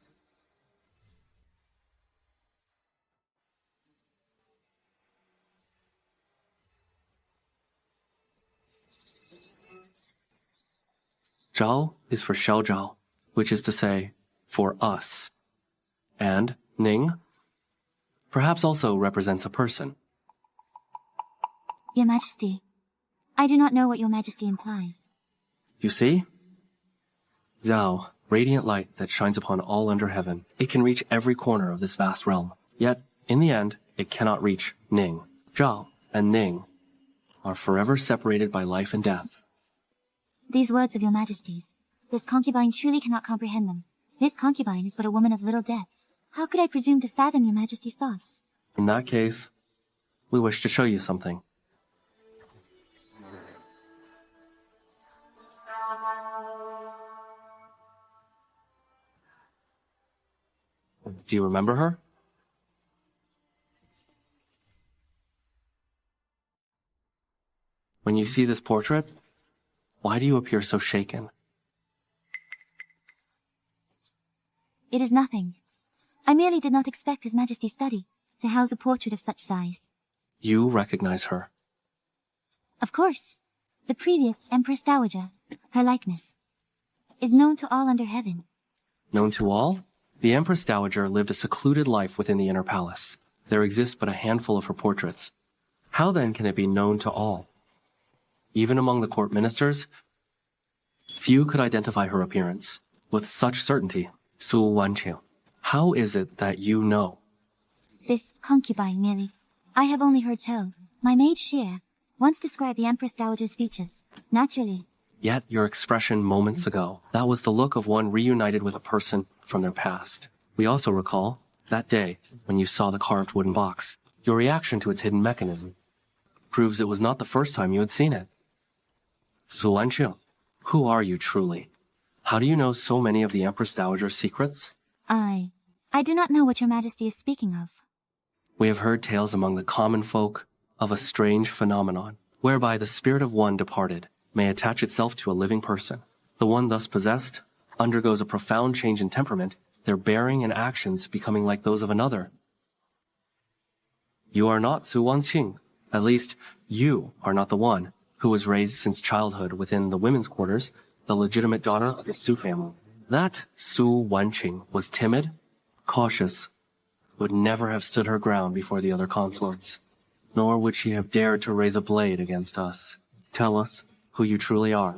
Zhao is for Xiao Zhao, which is to say, for us. And Ning perhaps also represents a person. Your Majesty, I do not know what Your Majesty implies. You see? Zhao, radiant light that shines upon all under heaven. It can reach every corner of this vast realm. Yet, in the end, it cannot reach Ning. Zhao and Ning are forever separated by life and death. These words of Your Majesty's, this concubine truly cannot comprehend them. This concubine is but a woman of little depth. How could I presume to fathom Your Majesty's thoughts? In that case, we wish to show you something. Do you remember her? When you see this portrait, why do you appear so shaken? It is nothing. I merely did not expect His Majesty's study to house a portrait of such size. You recognize her. Of course, the previous Empress Dowager, her likeness, is known to all under heaven. Known to all? The Empress Dowager lived a secluded life within the inner palace. There exists but a handful of her portraits. How then can it be known to all? Even among the court ministers, few could identify her appearance with such certainty. Su Wanqiu, how is it that you know? This concubine merely. I have only heard tell. My maid Xie once described the Empress Dowager's features. Naturally. Yet your expression moments ago, that was the look of one reunited with a person from their past. We also recall that day when you saw the carved wooden box. Your reaction to its hidden mechanism proves it was not the first time you had seen it. Su Wanqiu, who are you truly? How do you know so many of the Empress Dowager's secrets? I do not know what your Majesty is speaking of. We have heard tales among the common folk of a strange phenomenon, whereby the spirit of one departed may attach itself to a living person. The one thus possessed undergoes a profound change in temperament, their bearing and actions becoming like those of another. You are not Su Wanqing. At least, you are not the one who was raised since childhood within the women's quarters, the legitimate daughter of the Su family. That Su Wanqing was timid, cautious, would never have stood her ground before the other consorts, nor would she have dared to raise a blade against us. Tell us who you truly are.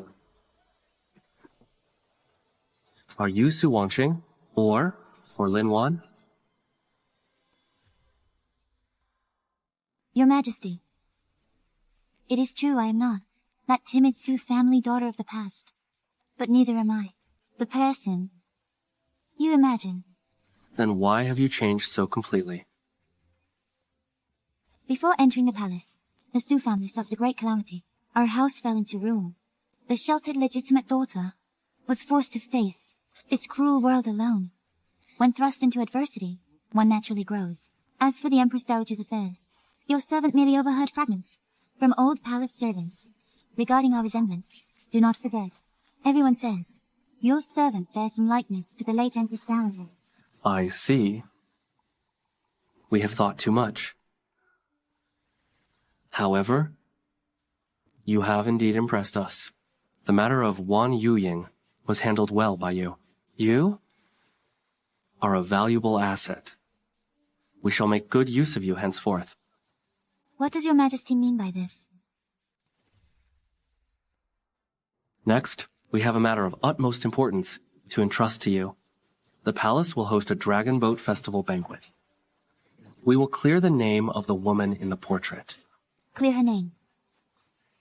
Are you Su Wanqing or Lin Wan? Your Majesty, it is true I am not that timid Su family daughter of the past, but neither am I the person you imagine. Then why have you changed so completely? Before entering the palace, the Su family suffered a great calamity. Our house fell into ruin. The sheltered legitimate daughter was forced to face this cruel world alone. When thrust into adversity, one naturally grows. As for the Empress Dowager's affairs, your servant merely overheard fragments from old palace servants regarding our resemblance. Do not forget, everyone says your servant bears some likeness to the late Empress Dowager. I see. We have thought too much. However, you have indeed impressed us. The matter of Wan Yuying was handled well by you. You are a valuable asset. We shall make good use of you henceforth. What does your Majesty mean by this? Next, we have a matter of utmost importance to entrust to you. The palace will host a dragon boat festival banquet. We will clear the name of the woman in the portrait. Clear her name.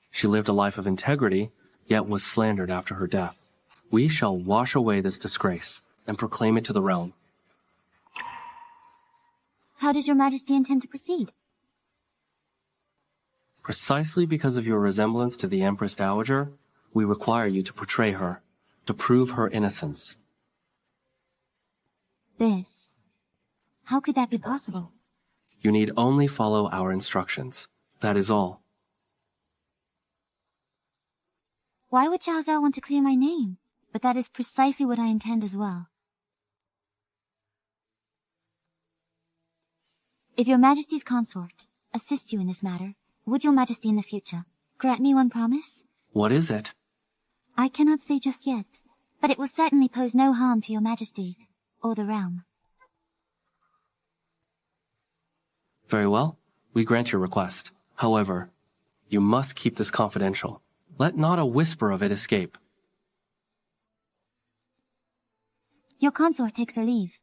She lived a life of integrity, yet was slandered after her death. We shall wash away this disgrace and proclaim it to the realm. How does your Majesty intend to proceed? Precisely because of your resemblance to the Empress Dowager, we require you to portray her, to prove her innocence. This. How could that be possible? You need only follow our instructions. That is all. Why would Zhao Zhao want to clear my name? But that is precisely what I intend as well. If your Majesty's consort assists you in this matter, would your Majesty in the future grant me one promise? What is it? I cannot say just yet, but it will certainly pose no harm to your Majesty or the realm. Very well. We grant your request. However, you must keep this confidential. Let not a whisper of it escape. Your consort takes her leave.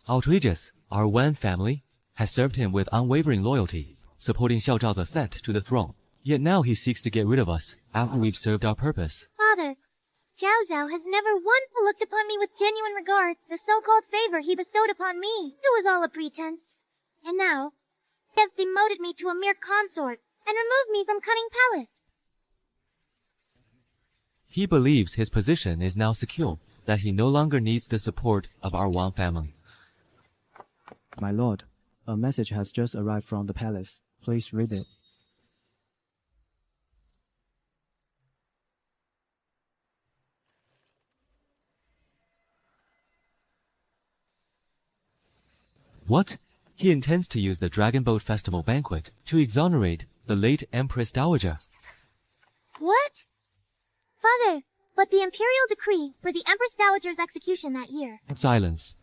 Outrageous, our Wan family has served him with unwavering loyalty, supporting Xiao Zhao's ascent to the throne. Yet now he seeks to get rid of us after we've served our purpose. Father, Zhao Zhao has never once looked upon me with genuine regard. The so-called favor he bestowed upon me, it was all a pretense. And now, he has demoted me to a mere consort and removed me from Cunning Palace. He believes his position is now secure, that he no longer needs the support of our Wan family. My lord, A message has just arrived from the palace. Please read it. What? He intends to use the Dragon Boat Festival banquet to exonerate the late Empress Dowager. What? Father, but the imperial decree for the Empress Dowager's execution that year. Silence.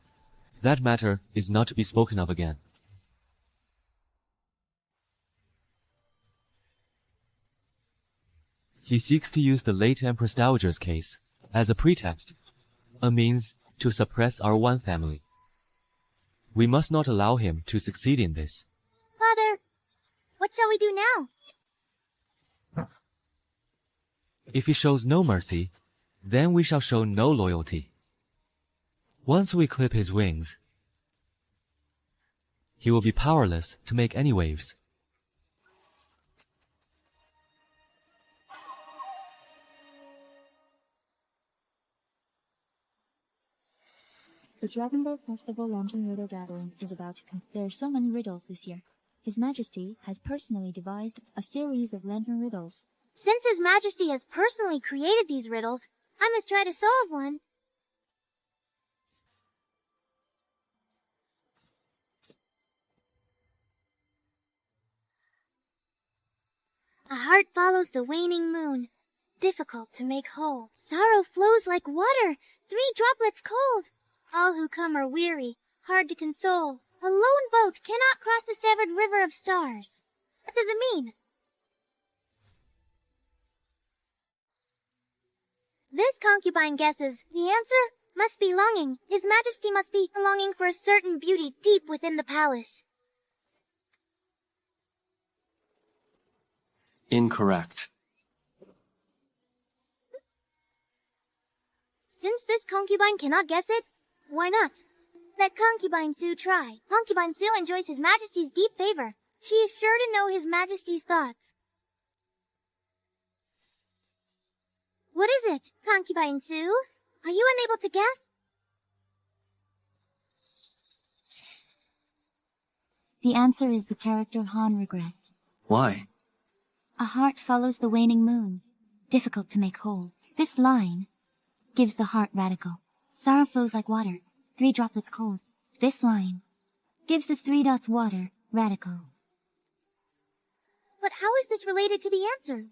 That matter is not to be spoken of again. He seeks to use the late Empress Dowager's case as a pretext, a means to suppress our one family. We must not allow him to succeed in this. Father, what shall we do now? If he shows no mercy, then we shall show no loyalty. Once we clip his wings, he will be powerless to make any waves. The Dragon Boat Festival Lantern Riddle Gathering is about to come. There are so many riddles this year. His Majesty has personally devised a series of lantern riddles. Since His Majesty has personally created these riddles, I must try to solve one. A heart follows the waning moon, difficult to make whole. Sorrow flows like water, 3 droplets cold. All who come are weary, hard to console. A lone boat cannot cross the severed river of stars. What does it mean? This concubine guesses. The answer must be longing. His Majesty must be longing for a certain beauty deep within the palace. Incorrect. Since this concubine cannot guess it, why not? Let Concubine Sue try. Concubine Sue enjoys His Majesty's deep favor. She is sure to know His Majesty's thoughts. What is it, Concubine Sue? Are you unable to guess? The answer is the character Han Regret. Why? A heart follows the waning moon, difficult to make whole. This line gives the heart radical. Sorrow flows like water, 3 droplets cold. This line gives the 3 dots water radical. But how is this related to the answer?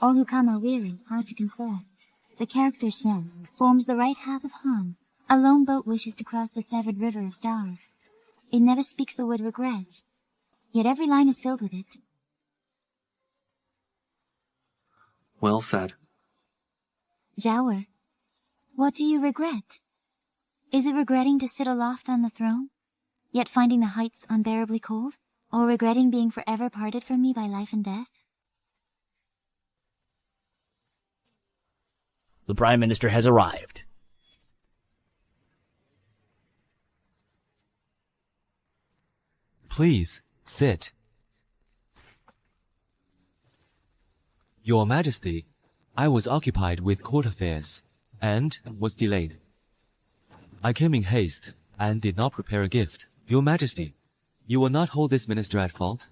All who come are weary, hard to console. The character Shen forms the right half of Han. A lone boat wishes to cross the severed river of stars. It never speaks the word regret, yet every line is filled with it. Well said. Jower, what do you regret? Is it regretting to sit aloft on the throne, yet finding the heights unbearably cold? Or regretting being forever parted from me by life and death? The Prime Minister has arrived. Please, sit. Your Majesty, I was occupied with court affairs, and was delayed. I came in haste, and did not prepare a gift. Your Majesty, you will not hold this minister at fault?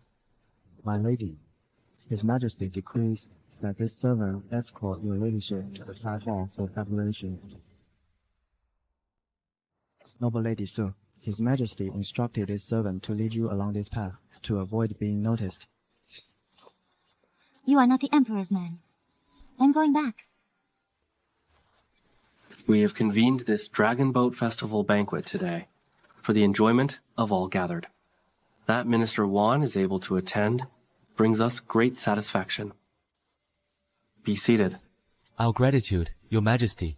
My lady, His Majesty decrees that this servant escort your ladyship to the side hall for preparation. Noble Lady Su, His Majesty instructed his servant to lead you along this path to avoid being noticed. You are not the Emperor's man. I'm going back. We have convened this Dragon Boat Festival banquet today for the enjoyment of all gathered. That Minister Wan is able to attend brings us great satisfaction. Be seated. Our gratitude, Your Majesty.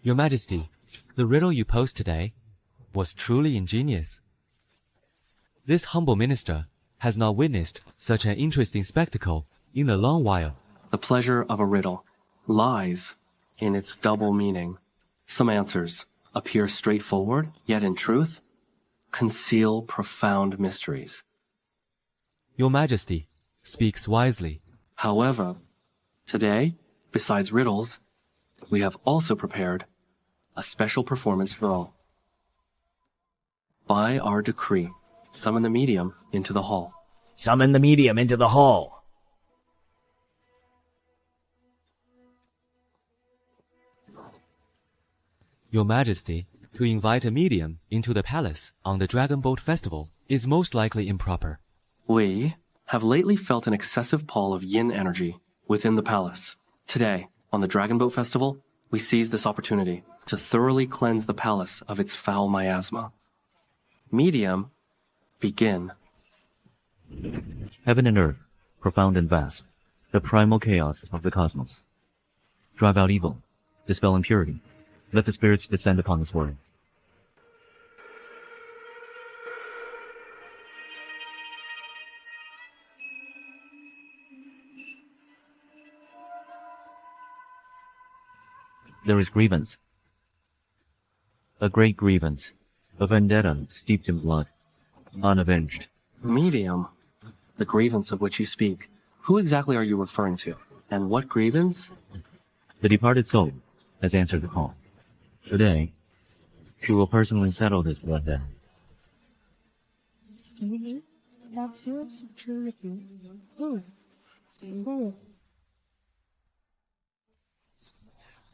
Your Majesty, the riddle you posed today was truly ingenious. This humble minister has not witnessed such an interesting spectacle in a long while. The pleasure of a riddle lies in its double meaning. Some answers appear straightforward, yet in truth, conceal profound mysteries. Your Majesty speaks wisely. However, today, besides riddles, we have also prepared a special performance for all. By our decree, summon the medium into the hall. Summon the medium into the hall. Your Majesty, to invite a medium into the palace on the Dragon Boat Festival is most likely improper. We have lately felt an excessive pull of yin energy within the palace. Today, on the Dragon Boat Festival, we seize this opportunity to thoroughly cleanse the palace of its foul miasma. Medium, begin. Heaven and earth, profound and vast, the primal chaos of the cosmos. Drive out evil, dispel impurity, let the spirits descend upon this world. There is grievance. A great grievance. A vendetta steeped in blood. Unavenged. Medium, the grievance of which you speak, who exactly are you referring to? And what grievance? The departed soul has answered the call. Today, she will personally settle this blood debt. Really? That's good. True. Good. Good.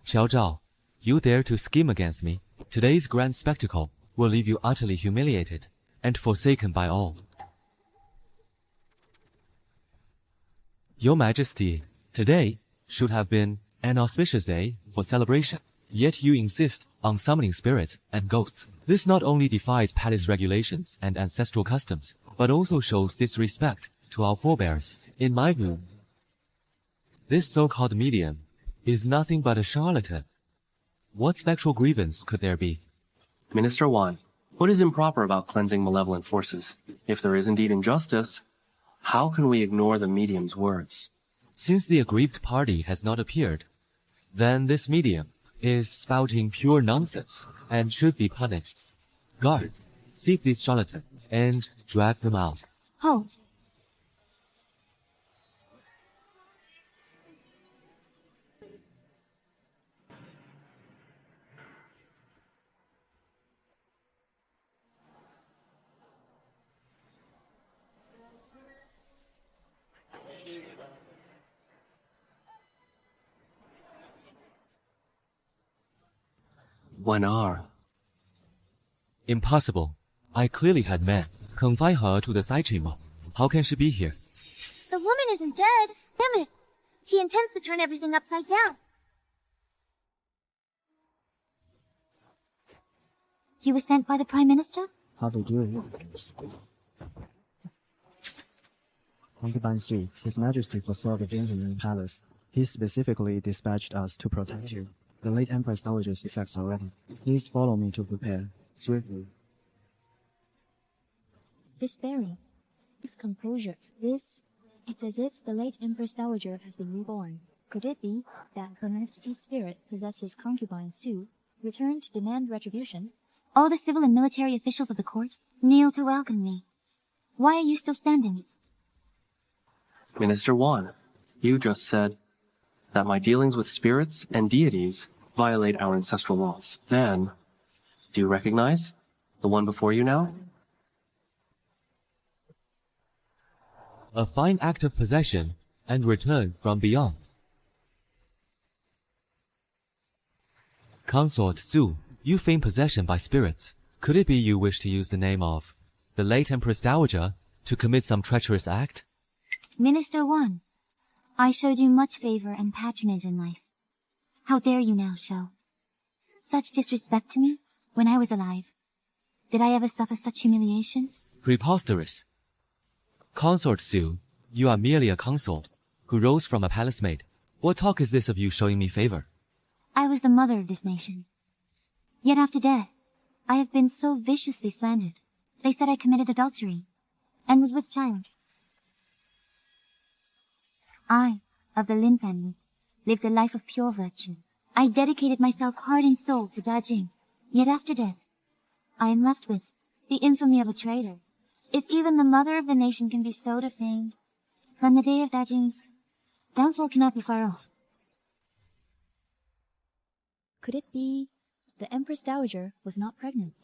Xiao Zhao, you dare to scheme against me. Today's grand spectacle will leave you utterly humiliated and forsaken by all. Your Majesty, today should have been an auspicious day for celebration, yet you insist on summoning spirits and ghosts. This not only defies palace regulations and ancestral customs, but also shows disrespect to our forebears. In my view, this so-called medium is nothing but a charlatan. What spectral grievance could there be? Minister Wan, what is improper about cleansing malevolent forces? If there is indeed injustice, how can we ignore the medium's words? Since the aggrieved party has not appeared, then this medium is spouting pure nonsense and should be punished. Guards, seize these charlatans and drag them out. Hold. When are? Impossible. I clearly had men. Confine her to the side chamber. How can she be here? The woman isn't dead. Damn it. He intends to turn everything upside down. You were sent by the Prime Minister? How to do it? Concubine Su, His Majesty foresaw the danger in the palace. He specifically dispatched us to protect you. The late Empress Dowager's effects are ready. Please follow me to prepare. Swiftly. This bearing, this composure, it's as if the late Empress Dowager has been reborn. Could it be that Her Majesty's spirit possesses concubine Su, returned to demand retribution? All the civil and military officials of the court kneel to welcome me. Why are you still standing? Minister Wan, you just said that my dealings with spirits and deities violate our ancestral laws. Then, do you recognize the one before you now? A fine act of possession and return from beyond. Consort Su, you feign possession by spirits. Could it be you wish to use the name of the late Empress Dowager to commit some treacherous act? Minister Wan, I showed you much favor and patronage in life. How dare you now show such disrespect to me when I was alive? Did I ever suffer such humiliation? Preposterous. Consort Su, you are merely a consort who rose from a palace maid. What talk is this of you showing me favor? I was the mother of this nation. Yet after death, I have been so viciously slandered. They said I committed adultery and was with child. I, of the Lin family, lived a life of pure virtue. I dedicated myself heart and soul to Dajing. Yet after death, I am left with the infamy of a traitor. If even the mother of the nation can be so defamed, then the day of Dajing's downfall cannot be far off. Could it be The Empress Dowager was not pregnant.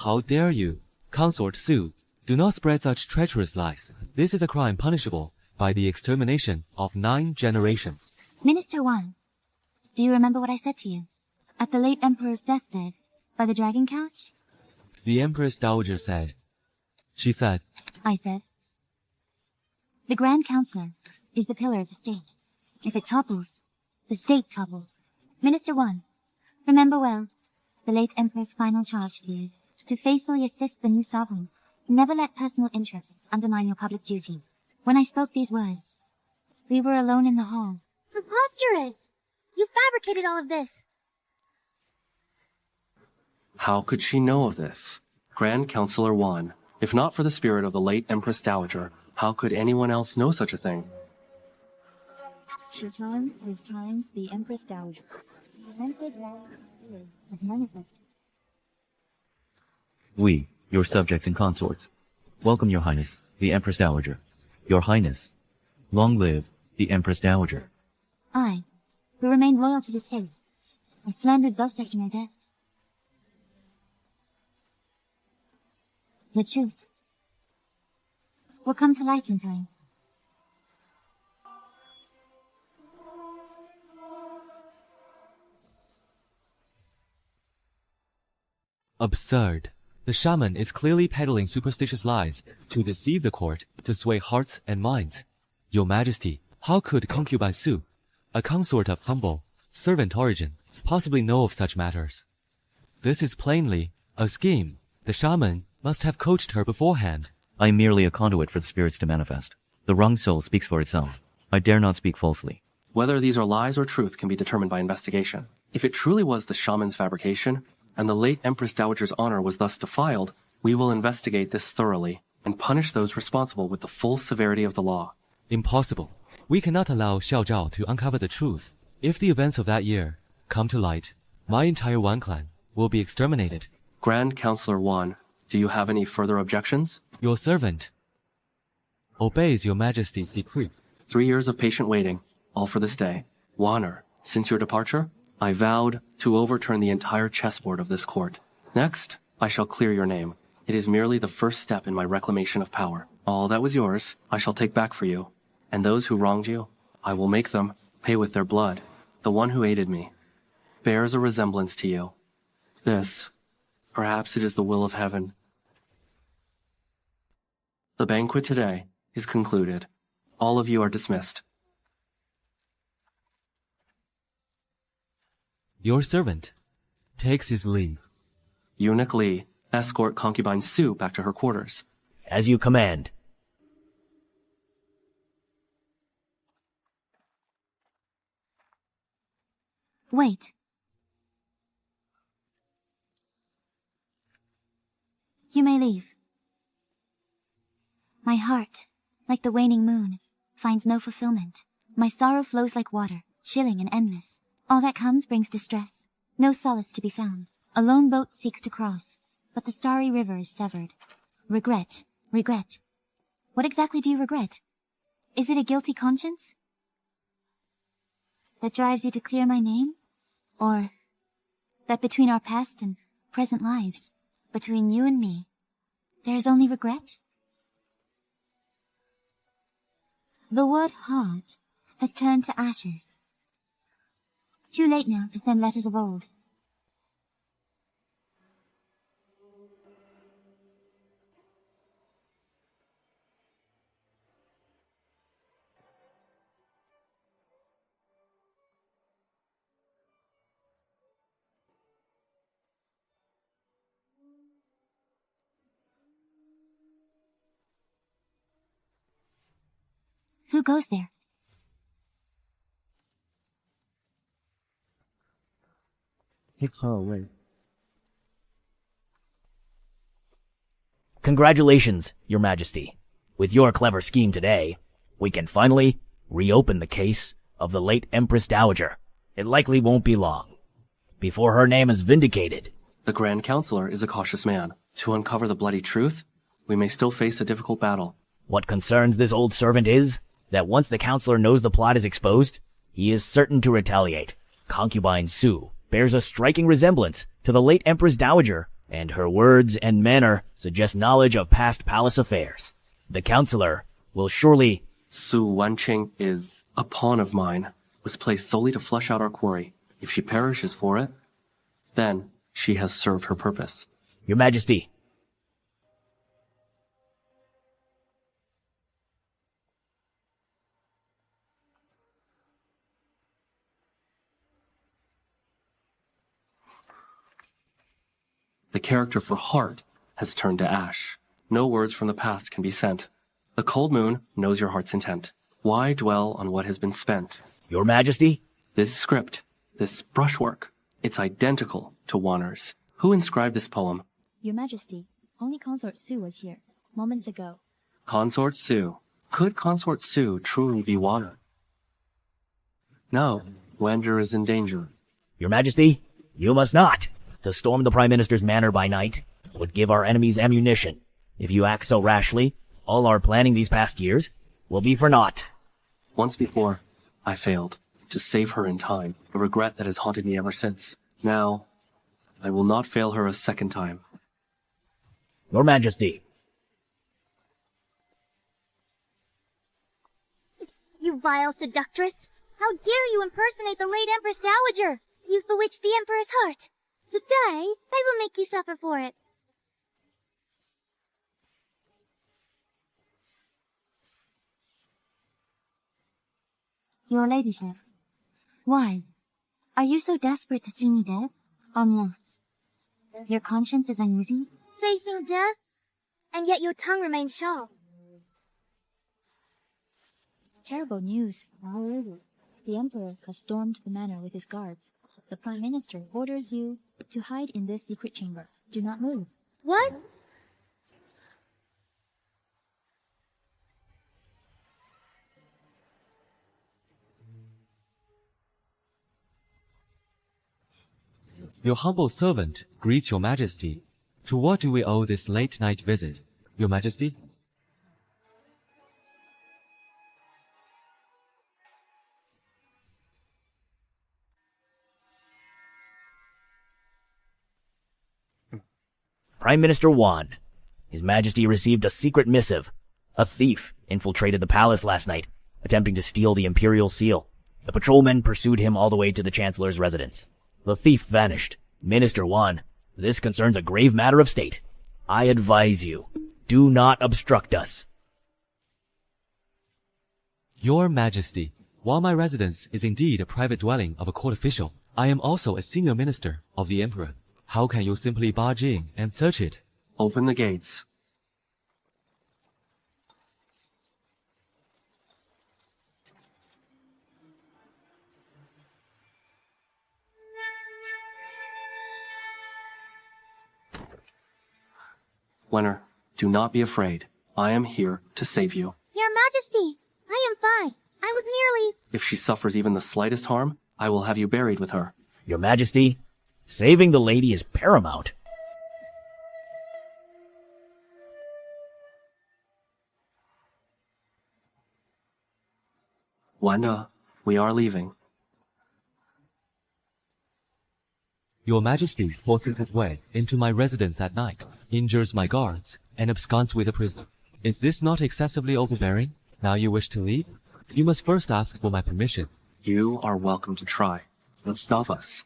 How dare you? Consort Su, do not spread such treacherous lies. This is a crime punishable by the extermination of 9 generations. Minister Wan, do you remember what I said to you? At the late Emperor's deathbed, by the dragon couch? The Empress Dowager said. She said, I said. The Grand Counselor is the pillar of the state. If it topples, the state topples. Minister Wan, remember well the late Emperor's final charge to you, to faithfully assist the new sovereign. Never let personal interests undermine your public duty. When I spoke these words, we were alone in the hall. Preposterous! You fabricated all of this. How could she know of this? Grand Counselor Wan, if not for the spirit of the late Empress Dowager, how could anyone else know such a thing? She times his times the Empress Dowager. The Empress Dowager has manifested. We, your subjects and consorts, welcome your highness, the Empress Dowager. Your highness, long live the Empress Dowager. I, who remained loyal to the state, was slandered thus after my death. The truth will come to light in time. absurd. The shaman is clearly peddling superstitious lies to deceive the court, to sway hearts and minds. Your Majesty, how could Concubine Su, a consort of humble, servant origin, possibly know of such matters? This is plainly a scheme. The shaman must have coached her beforehand. I am merely a conduit for the spirits to manifest. The wrong soul speaks for itself. I dare not speak falsely. Whether these are lies or truth can be determined by investigation. If it truly was the shaman's fabrication, and the late Empress Dowager's honor was thus defiled, we will investigate this thoroughly and punish those responsible with the full severity of the law. Impossible. We cannot allow Xiao Zhao to uncover the truth. If the events of that year come to light, my entire Wan clan will be exterminated. Grand Counselor Wan, do you have any further objections? Your servant obeys your Majesty's decree. 3 years of patient waiting, all for this day. Waner, since your departure, I vowed to overturn the entire chessboard of this court. Next, I shall clear your name. It is merely the first step in my reclamation of power. All that was yours, I shall take back for you. And those who wronged you, I will make them pay with their blood. The one who aided me bears a resemblance to you. This, perhaps it is the will of heaven. The banquet today is concluded. All of you are dismissed. Your servant takes his leave. Eunuch Li, escort Concubine Su back to her quarters. As you command. Wait. You may leave. My heart, like the waning moon, finds no fulfillment. My sorrow flows like water, chilling and endless. All that comes brings distress. No solace to be found. A lone boat seeks to cross, but the starry river is severed. Regret, regret. What exactly do you regret? Is it a guilty conscience that drives you to clear my name? Or that between our past and present lives, between you and me, there is only regret? The word heart has turned to ashes. Too late now to send letters of old. Who goes there? Take her away. Congratulations, Your Majesty. With your clever scheme today, we can finally reopen the case of the late Empress Dowager. It likely won't be long before her name is vindicated. The Grand Counselor is a cautious man. To uncover the bloody truth, we may still face a difficult battle. What concerns this old servant is that once the counselor knows the plot is exposed, he is certain to retaliate. Concubine Su bears a striking resemblance to the late Empress Dowager, and her words and manner suggest knowledge of past palace affairs. The counselor will surely— Su Wanqing is a pawn of mine, was placed solely to flush out our quarry. If she perishes for it, then she has served her purpose. Your Majesty. The character for heart has turned to ash. No words from the past can be sent. The cold moon knows your heart's intent. Why dwell on what has been spent? Your Majesty? This script, this brushwork, it's identical to Wanner's. Who inscribed this poem? Your Majesty, only Consort Su was here, moments ago. Consort Su. Could Consort Su truly be Wanner? No, Wander is in danger. Your Majesty, you must not. To storm the Prime Minister's manor by night would give our enemies ammunition. If you act so rashly, all our planning these past years will be for naught. Once before, I failed to save her in time, a regret that has haunted me ever since. Now, I will not fail her a second time. Your Majesty. You vile seductress! How dare you impersonate the late Empress Dowager! You've bewitched the Emperor's heart. Today, I will make you suffer for it. Your ladyship. Why? Are you so desperate to see me dead? Unless your conscience is uneasy? Facing death, and yet your tongue remains sharp. Terrible news, however. The Emperor has stormed the manor with his guards. The Prime Minister orders you to hide in this secret chamber. Do not move. What? Your humble servant greets your Majesty. To what do we owe this late-night visit, Your Majesty? Prime Minister Wan. His Majesty received a secret missive. A thief infiltrated the palace last night, attempting to steal the imperial seal. The patrolmen pursued him all the way to the Chancellor's residence. The thief vanished. Minister Wan, this concerns a grave matter of state. I advise you, do not obstruct us. Your Majesty, while my residence is indeed a private dwelling of a court official, I am also a senior minister of the Emperor. How can you simply barge in and search it? Open the gates. Wenner, do not be afraid. I am here to save you. Your Majesty, I am fine. I was merely... If she suffers even the slightest harm, I will have you buried with her. Your Majesty, saving the lady is paramount. Wanda, we are leaving. Your Majesty forces his way into my residence at night, injures my guards, and absconds with a prisoner. Is this not excessively overbearing? Now you wish to leave? You must first ask for my permission. You are welcome to try. Let's stop us.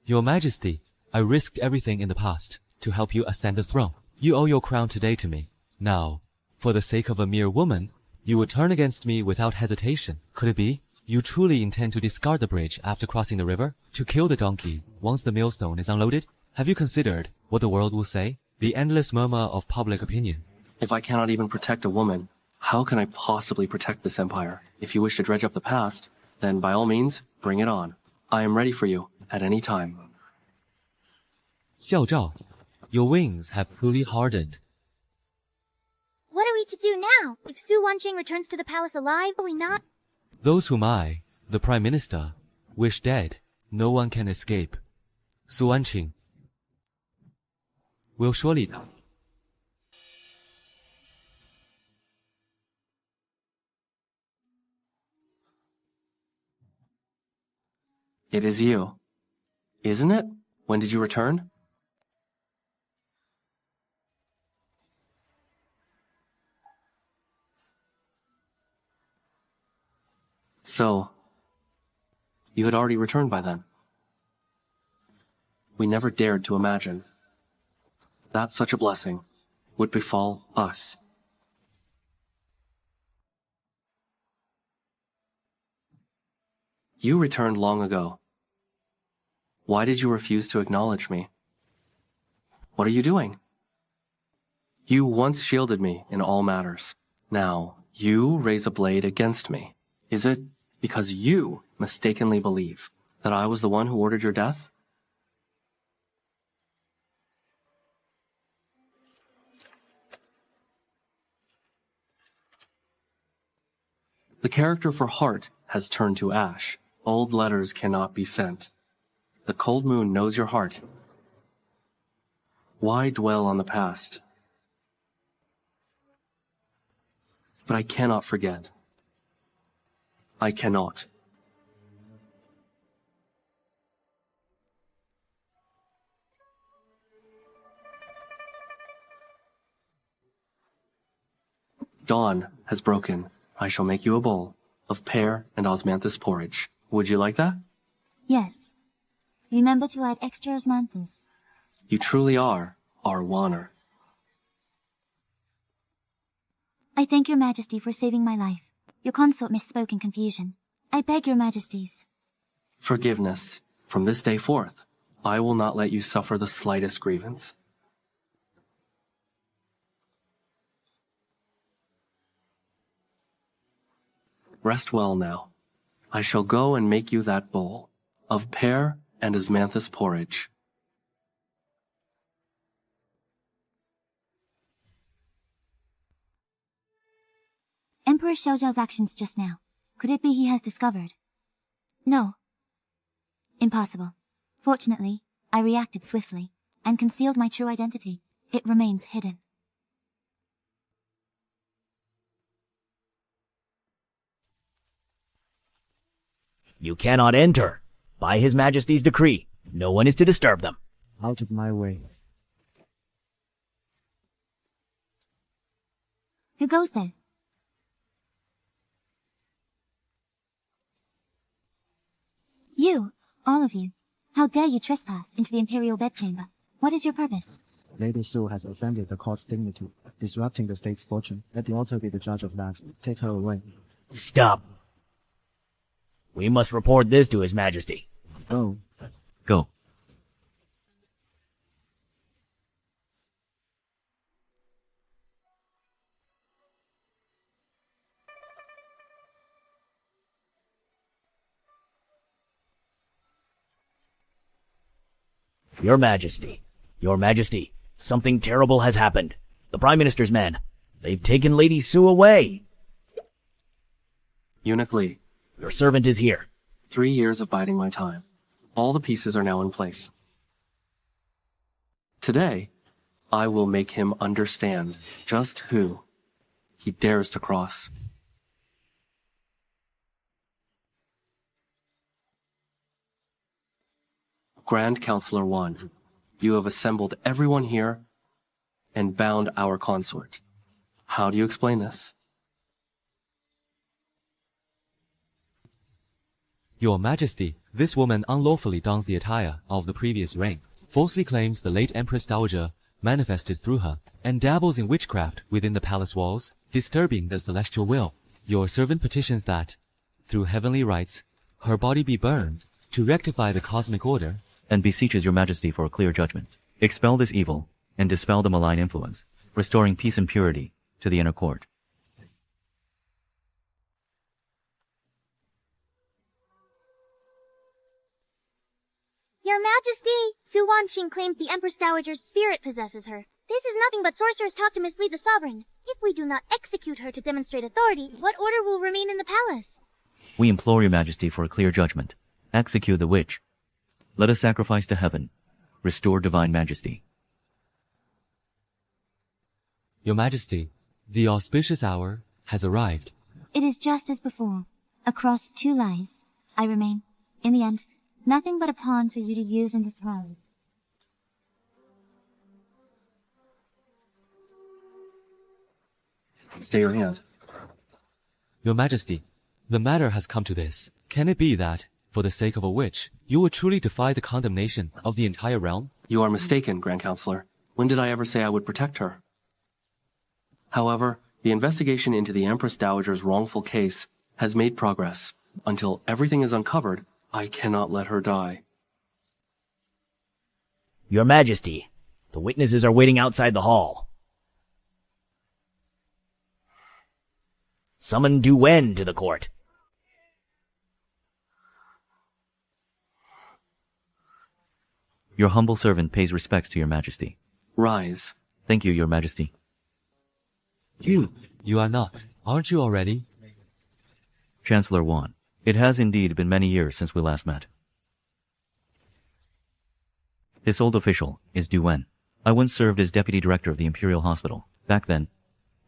Your Majesty, I risked everything in the past to help you ascend the throne. You owe your crown today to me. Now, for the sake of a mere woman, you would turn against me without hesitation. Could it be? You truly intend to discard the bridge after crossing the river? To kill the donkey once the millstone is unloaded? Have you considered what the world will say? The endless murmur of public opinion. If I cannot even protect a woman, how can I possibly protect this empire? If you wish to dredge up the past, then by all means, bring it on. I am ready for you at any time. Xiao Zhao, your wings have truly hardened. What are we to do now? If Su Wanqing returns to the palace alive, are we not? Those whom I, the Prime Minister, wish dead, no one can escape. Su Wanqing will surely die. It is you. Isn't it? When did you return? So, you had already returned by then. We never dared to imagine that such a blessing would befall us. You returned long ago. Why did you refuse to acknowledge me? What are you doing? You once shielded me in all matters. Now, you raise a blade against me. Is it because you mistakenly believe that I was the one who ordered your death? The character for heart has turned to ash. Old letters cannot be sent. The cold moon knows your heart. Why dwell on the past? But I cannot forget. I cannot. Dawn has broken. I shall make you a bowl of pear and osmanthus porridge. Would you like that? Yes. Remember to add extra osmanthus. You truly are our Warner. I thank your majesty for saving my life. Your consort misspoke in confusion. I beg your majesties. Forgiveness. From this day forth, I will not let you suffer the slightest grievance. Rest well now. I shall go and make you that bowl of pear and osmanthus porridge. Emperor Xiaojiao's actions just now. Could it be he has discovered? No. Impossible. Fortunately, I reacted swiftly and concealed my true identity. It remains hidden. You cannot enter. By His Majesty's decree, no one is to disturb them. Out of my way. Who goes there? You, all of you. How dare you trespass into the imperial bedchamber? What is your purpose? Lady Su has offended the court's dignity, disrupting the state's fortune. Let the altar be the judge of that. Take her away. Stop. We must report this to His Majesty. Go. Go. Your Majesty, something terrible has happened. The Prime Minister's men, they've taken Lady Su away. Eunuch Lee, Your servant is here. 3 years of biding my time. All the pieces are now in place. Today, I will make him understand just who he dares to cross. Grand Counselor 1, you have assembled everyone here and bound our consort. How do you explain this? Your Majesty, this woman unlawfully dons the attire of the previous reign, falsely claims the late Empress Dowager manifested through her, and dabbles in witchcraft within the palace walls, disturbing the celestial will. Your servant petitions that, through heavenly rites, her body be burned to rectify the cosmic order, And beseeches your Majesty for a clear judgment. Expel this evil, and dispel the malign influence, restoring peace and purity to the inner court. Your Majesty! Su Wanqing claims the Empress Dowager's spirit possesses her. This is nothing but sorcerer's talk to mislead the sovereign. If we do not execute her to demonstrate authority, what order will remain in the palace? We implore your Majesty for a clear judgment. Execute the witch. Let us sacrifice to heaven. Restore divine majesty. Your Majesty, the auspicious hour has arrived. It is just as before. Across 2 lives, I remain, in the end, Nothing but a pawn for you to use in this home. Stay your hand. Your Majesty, the matter has come to this. Can it be that, for the sake of a witch, you would truly defy the condemnation of the entire realm? You are mistaken, Grand Counselor. When did I ever say I would protect her? However, the investigation into the Empress Dowager's wrongful case has made progress. Until everything is uncovered, I cannot let her die. Your Majesty, the witnesses are waiting outside the hall. Summon Du Wen to the court. Your humble servant pays respects to your Majesty. Rise. Thank you, your Majesty. You are not. Aren't you already? Chancellor Wan, it has indeed been many years since we last met. This old official is Du Wen. I once served as deputy director of the Imperial Hospital. Back then,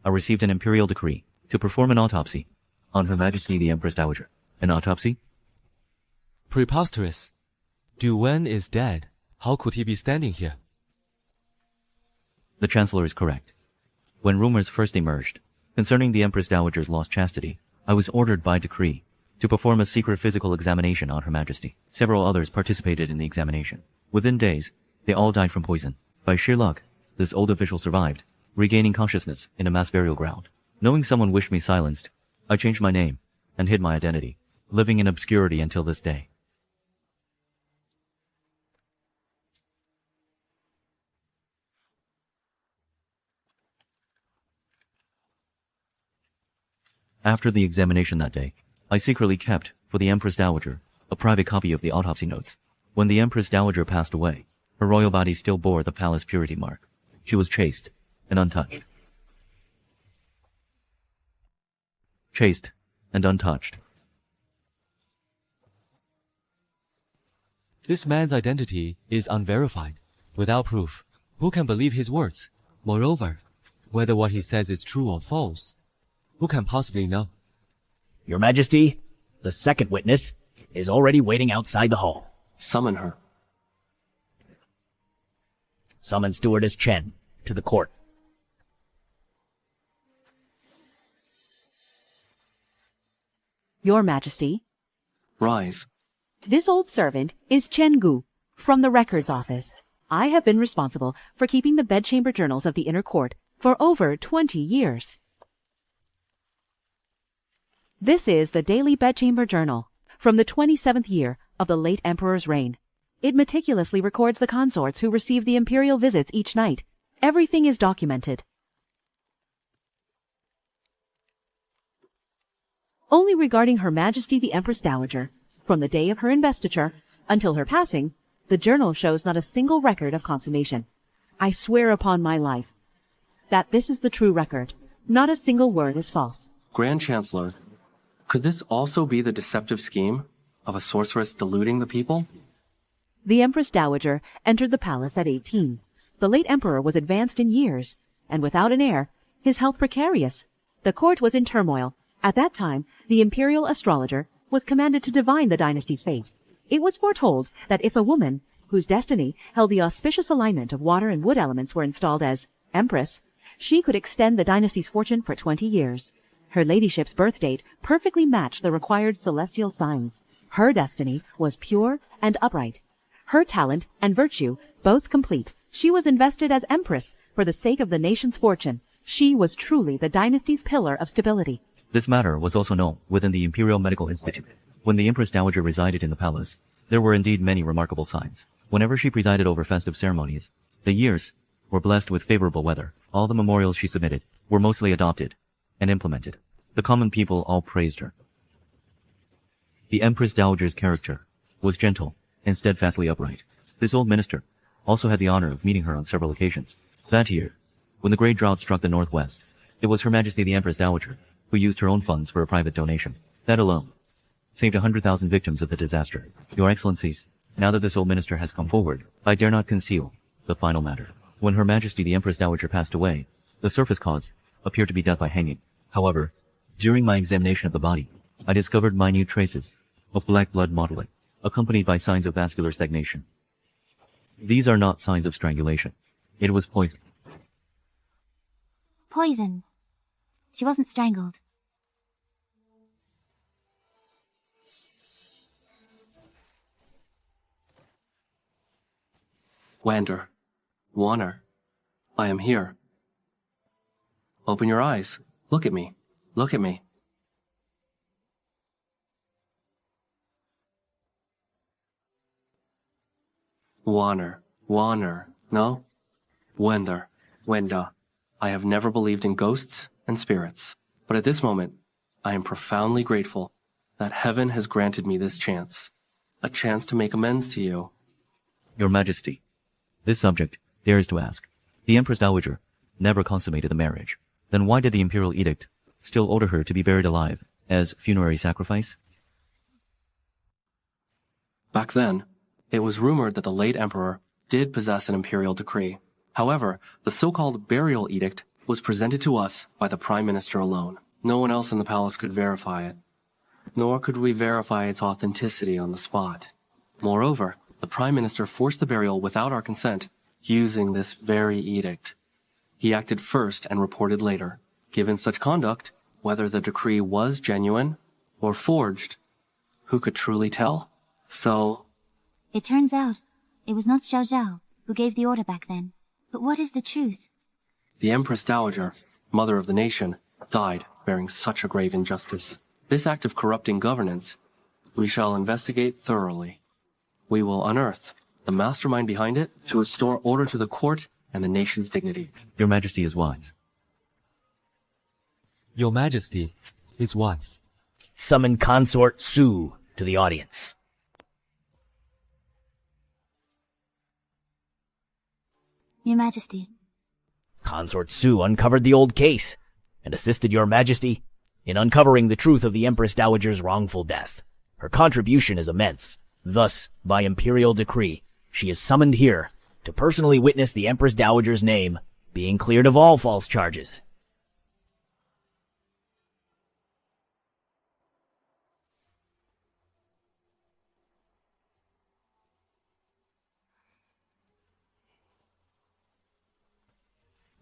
I received an imperial decree to perform an autopsy on Her Majesty the Empress Dowager. An autopsy? Preposterous. Du Wen is dead. How could he be standing here? The Chancellor is correct. When rumors first emerged concerning the Empress Dowager's lost chastity, I was ordered by decree to perform a secret physical examination on Her Majesty. Several others participated in the examination. Within days, they all died from poison. By sheer luck, this old official survived, regaining consciousness in a mass burial ground. Knowing someone wished me silenced, I changed my name and hid my identity, living in obscurity until this day. After the examination that day, I secretly kept, for the Empress Dowager, a private copy of the autopsy notes. When the Empress Dowager passed away, her royal body still bore the palace purity mark. She was chaste and untouched. Chaste and untouched. This man's identity is unverified, without proof. Who can believe his words? Moreover, whether what he says is true or false, who can possibly know? Your Majesty, the second witness is already waiting outside the hall. Summon her. Summon Stewardess Chen to the court. Your Majesty, Rise. this old servant is Chen Gu from the Records Office. I have been responsible for keeping the bedchamber journals of the inner court for over 20 years. This is the Daily Bedchamber Journal from the 27th year of the late Emperor's reign. It meticulously records the consorts who receive the imperial visits each night. Everything is documented. Only regarding Her Majesty the Empress Dowager, from the day of her investiture until her passing, the journal shows not a single record of consummation. I swear upon my life that this is the true record. Not a single word is false. Grand Chancellor, could this also be the deceptive scheme of a sorceress deluding the people? The Empress Dowager entered the palace at 18. The late emperor was advanced in years, and without an heir, his health precarious. The court was in turmoil. At that time, the imperial astrologer was commanded to divine the dynasty's fate. It was foretold that if a woman, whose destiny held the auspicious alignment of water and wood elements, were installed as empress, she could extend the dynasty's fortune for 20 years. Her ladyship's birth date perfectly matched the required celestial signs. Her destiny was pure and upright. Her talent and virtue both complete. She was invested as empress for the sake of the nation's fortune. She was truly the dynasty's pillar of stability. This matter was also known within the Imperial Medical Institute. When the Empress Dowager resided in the palace, there were indeed many remarkable signs. Whenever she presided over festive ceremonies, the years were blessed with favorable weather. All the memorials she submitted were mostly adopted and implemented. The common people all praised her. The Empress Dowager's character was gentle and steadfastly upright. This old minister also had the honor of meeting her on several occasions. That year, when the great drought struck the northwest, it was Her Majesty the Empress Dowager who used her own funds for a private donation. That alone saved 100,000 victims of the disaster. Your Excellencies, now that this old minister has come forward, I dare not conceal the final matter. When Her Majesty the Empress Dowager passed away, the surface cause appeared to be death by hanging. However, during my examination of the body, I discovered minute traces of black blood mottling. accompanied by signs of vascular stagnation. These are not signs of strangulation. It was poison. Poison. She wasn't strangled. Wander. Warner. I am here. Open your eyes. Look at me. Look at me. Warner. Warner. No? Wender. Wenda. I have never believed in ghosts and spirits. But at this moment, I am profoundly grateful that heaven has granted me this chance. A chance to make amends to you. Your Majesty, this subject dares to ask. The Empress Dowager never consummated the marriage. Then why did the imperial edict still order her to be buried alive as funerary sacrifice? Back then, it was rumored that the late emperor did possess an imperial decree. However, the so-called burial edict was presented to us by the prime minister alone. No one else in the palace could verify it, nor could we verify its authenticity on the spot. Moreover, the prime minister forced the burial without our consent, using this very edict. He acted first and reported later. Given such conduct, whether the decree was genuine or forged, who could truly tell? So, It turns out, it was not Xiao Zhao who gave the order back then. But what is the truth? the Empress Dowager, mother of the nation, died bearing such a grave injustice. This act of corrupting governance, we shall investigate thoroughly. We will unearth the mastermind behind it to restore order to the court and the nation's dignity. Your Majesty is wise. Your Majesty is wise. Summon Consort Su to the audience. Your Majesty. Consort Su uncovered the old case and assisted Your Majesty in uncovering the truth of the Empress Dowager's wrongful death. Her contribution is immense. Thus, by imperial decree, she is summoned here to personally witness the Empress Dowager's name being cleared of all false charges.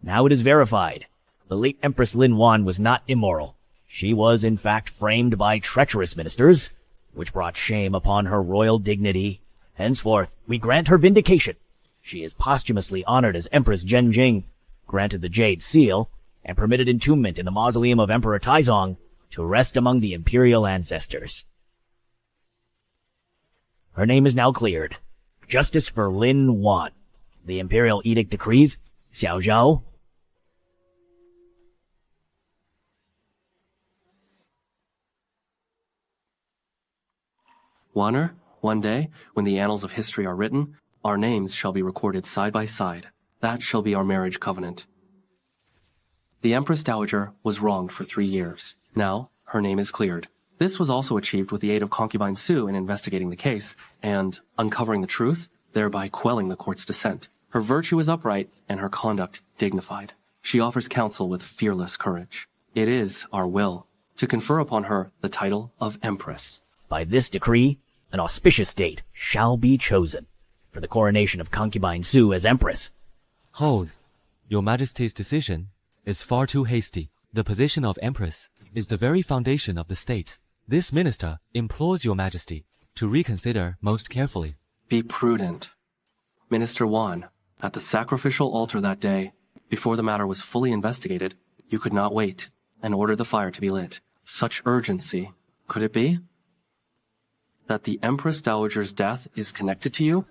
Now it is verified. The late Empress Lin Wan was not immoral. She was, in fact, framed by treacherous ministers, which brought shame upon her royal dignity. Henceforth, we grant her vindication. She is posthumously honored as Empress Zhenjing, granted the Jade Seal, and permitted entombment in the mausoleum of Emperor Taizong to rest among the imperial ancestors. Her name is now cleared. Justice for Lin Wan. The imperial edict decrees, Xiao Zhao, Wanner, one day, when the annals of history are written, our names shall be recorded side by side. That shall be our marriage covenant. The Empress Dowager was wronged for 3 years. Now, her name is cleared. This was also achieved with the aid of Concubine Su in investigating the case and uncovering the truth, thereby quelling the court's dissent. Her virtue is upright and her conduct dignified. She offers counsel with fearless courage. It is our will to confer upon her the title of Empress. By this decree, an auspicious date shall be chosen for the coronation of Concubine Su as Empress. Hold. Your Majesty's decision is far too hasty. The position of Empress is the very foundation of the state. This minister implores Your Majesty to reconsider most carefully. Be prudent. Minister Wan, at the sacrificial altar that day, before the matter was fully investigated, you could not wait and order the fire to be lit. Such urgency. Could it be that the Empress Dowager's death is connected to you?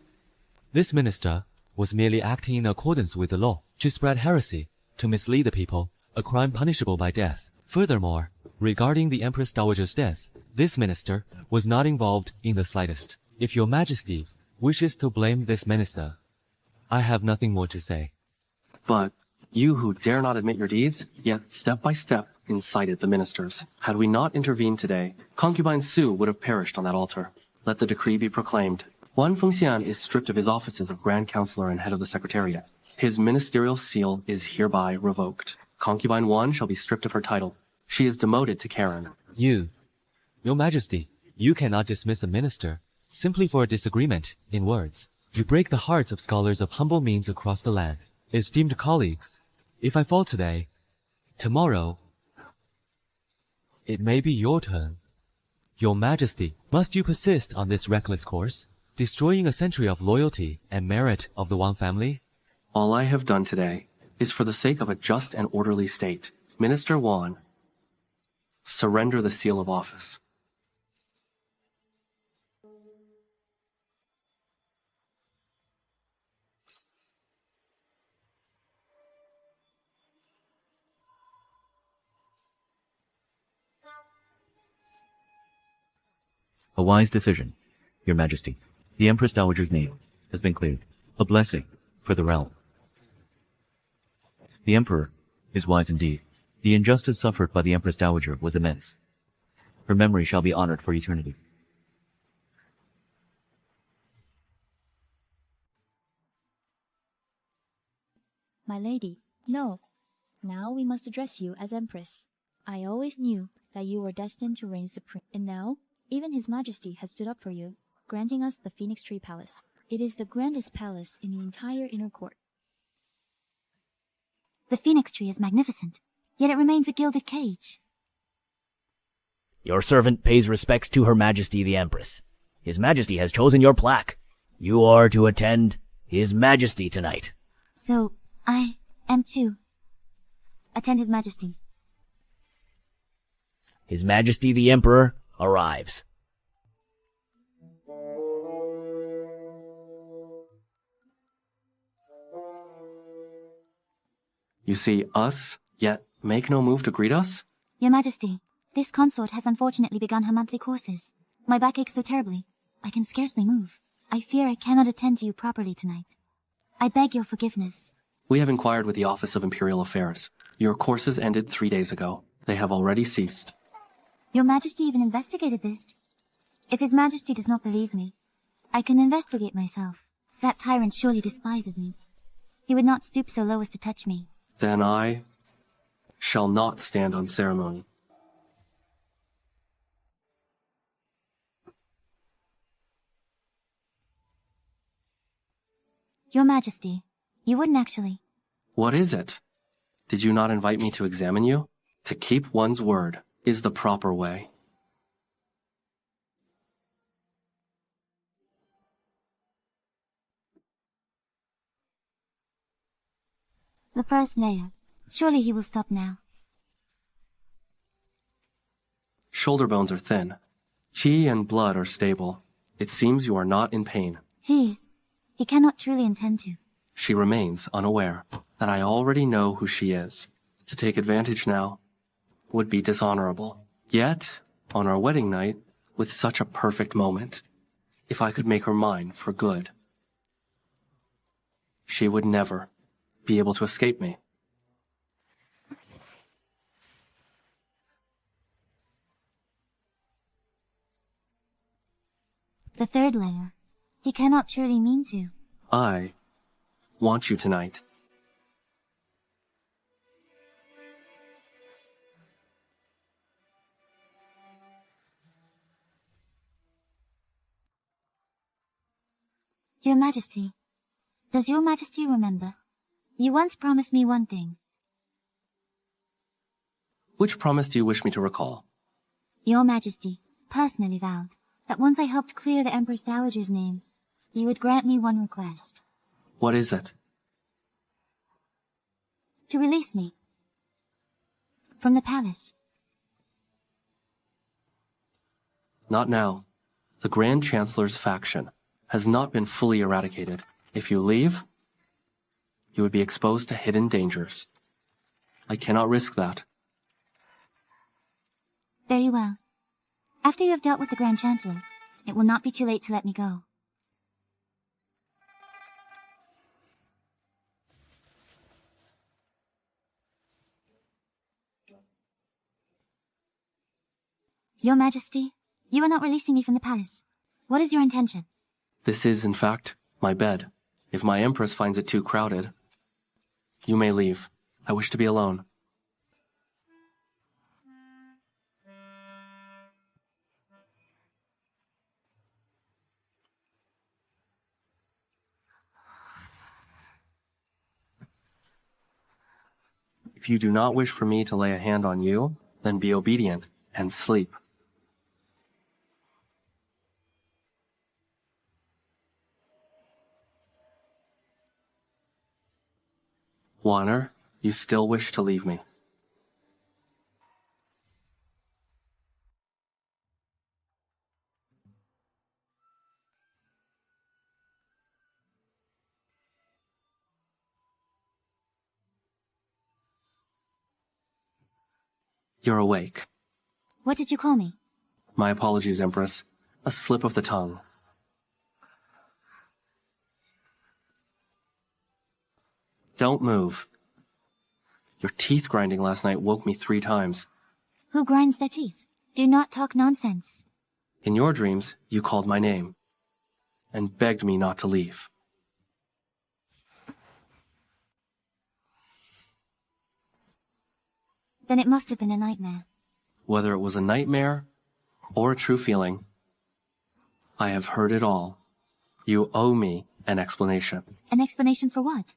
This minister was merely acting in accordance with the law to spread heresy, to mislead the people, a crime punishable by death. Furthermore, regarding the Empress Dowager's death, this minister was not involved in the slightest. If Your Majesty wishes to blame this minister, I have nothing more to say. But you who dare not admit your deeds, yet step by step incited the ministers. Had we not intervened today, Concubine Su would have perished on that altar. Let the decree be proclaimed. Wan Fengxian is stripped of his offices of Grand Counselor and head of the Secretariat. His ministerial seal is hereby revoked. Concubine Wan shall be stripped of her title. She is demoted to Karen. Your Majesty, you cannot dismiss a minister simply for a disagreement in words. You break the hearts of scholars of humble means across the land. Esteemed colleagues, if I fall today, tomorrow, it may be your turn. Your Majesty, must you persist on this reckless course, destroying a century of loyalty and merit of the Wang family? All I have done today is for the sake of a just and orderly state. Minister Wan, surrender the seal of office. A wise decision, Your Majesty. The Empress Dowager's name has been cleared. A blessing for the realm. The Emperor is wise indeed. The injustice suffered by the Empress Dowager was immense. Her memory shall be honored for eternity. My lady, no. Now we must address you as Empress. I always knew that you were destined to reign supreme. And now, even His Majesty has stood up for you, granting us the Phoenix Tree Palace. It is the grandest palace in the entire inner court. The phoenix tree is magnificent, yet it remains a gilded cage. Your servant pays respects to Her Majesty the Empress. His Majesty has chosen your plaque. You are to attend His Majesty tonight. So, I am to attend His Majesty. His Majesty the Emperor arrives. You see us, yet make no move to greet us? Your Majesty, this consort has unfortunately begun her monthly courses. My back aches so terribly, I can scarcely move. I fear I cannot attend to you properly tonight. I beg your forgiveness. We have inquired with the Office of Imperial Affairs. Your courses ended 3 days ago. They have already ceased. Your Majesty even investigated this. If His Majesty does not believe me, I can investigate myself. That tyrant surely despises me. He would not stoop so low as to touch me. Then I shall not stand on ceremony. Your Majesty, you wouldn't actually. What is it? Did you not invite me to examine you? To keep one's word is the proper way. The first layer. Surely he will stop now. Shoulder bones are thin. Tea and blood are stable. It seems you are not in pain. He cannot truly intend to. She remains unaware that I already know who she is. To take advantage now would be dishonorable. Yet, on our wedding night, with such a perfect moment, if I could make her mine for good, she would never be able to escape me. The third layer. He cannot truly mean to. I want you tonight. Your Majesty, does Your Majesty remember? You once promised me one thing. Which promise do you wish me to recall? Your Majesty personally vowed that once I helped clear the Empress Dowager's name, you would grant me one request. What is it? To release me from the palace. Not now. The Grand Chancellor's faction has not been fully eradicated. If you leave, you would be exposed to hidden dangers. I cannot risk that. Very well. After you have dealt with the Grand Chancellor, it will not be too late to let me go. Your Majesty, you are not releasing me from the palace. What is your intention? This is, in fact, my bed. If my Empress finds it too crowded, you may leave. I wish to be alone. If you do not wish for me to lay a hand on you, then be obedient and sleep. Wanner, you still wish to leave me. You're awake. What did you call me? My apologies, Empress. A slip of the tongue. Don't move. Your teeth grinding last night woke me 3 times. Who grinds their teeth? Do not talk nonsense. In your dreams, you called my name and begged me not to leave. Then it must have been a nightmare. Whether it was a nightmare or a true feeling, I have heard it all. You owe me an explanation. An explanation for what?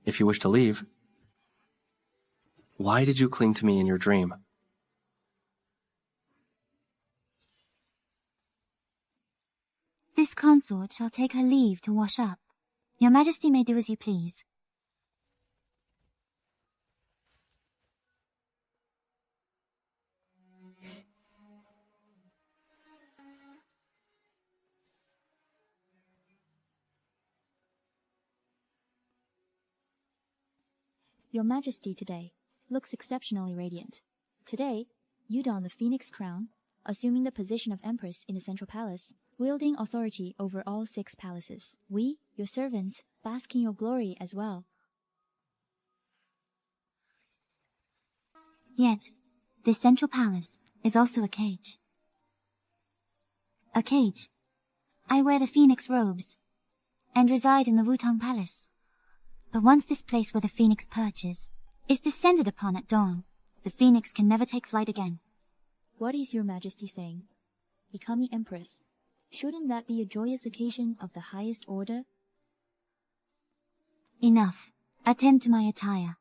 If you wish to leave, why did you cling to me in your dream? This consort shall take her leave to wash up. Your Majesty may do as you please. Your Majesty today looks exceptionally radiant. Today, you don the phoenix crown, assuming the position of Empress in the central palace, wielding authority over all 6 palaces. We, your servants, bask in your glory as well. Yet, this central palace is also a cage. A cage. I wear the phoenix robes and reside in the Wutong Palace. But once this place where the phoenix perches is descended upon at dawn, the phoenix can never take flight again. What is your Majesty saying? Becoming Empress. Shouldn't that be a joyous occasion of the highest order? Enough. Attend to my attire.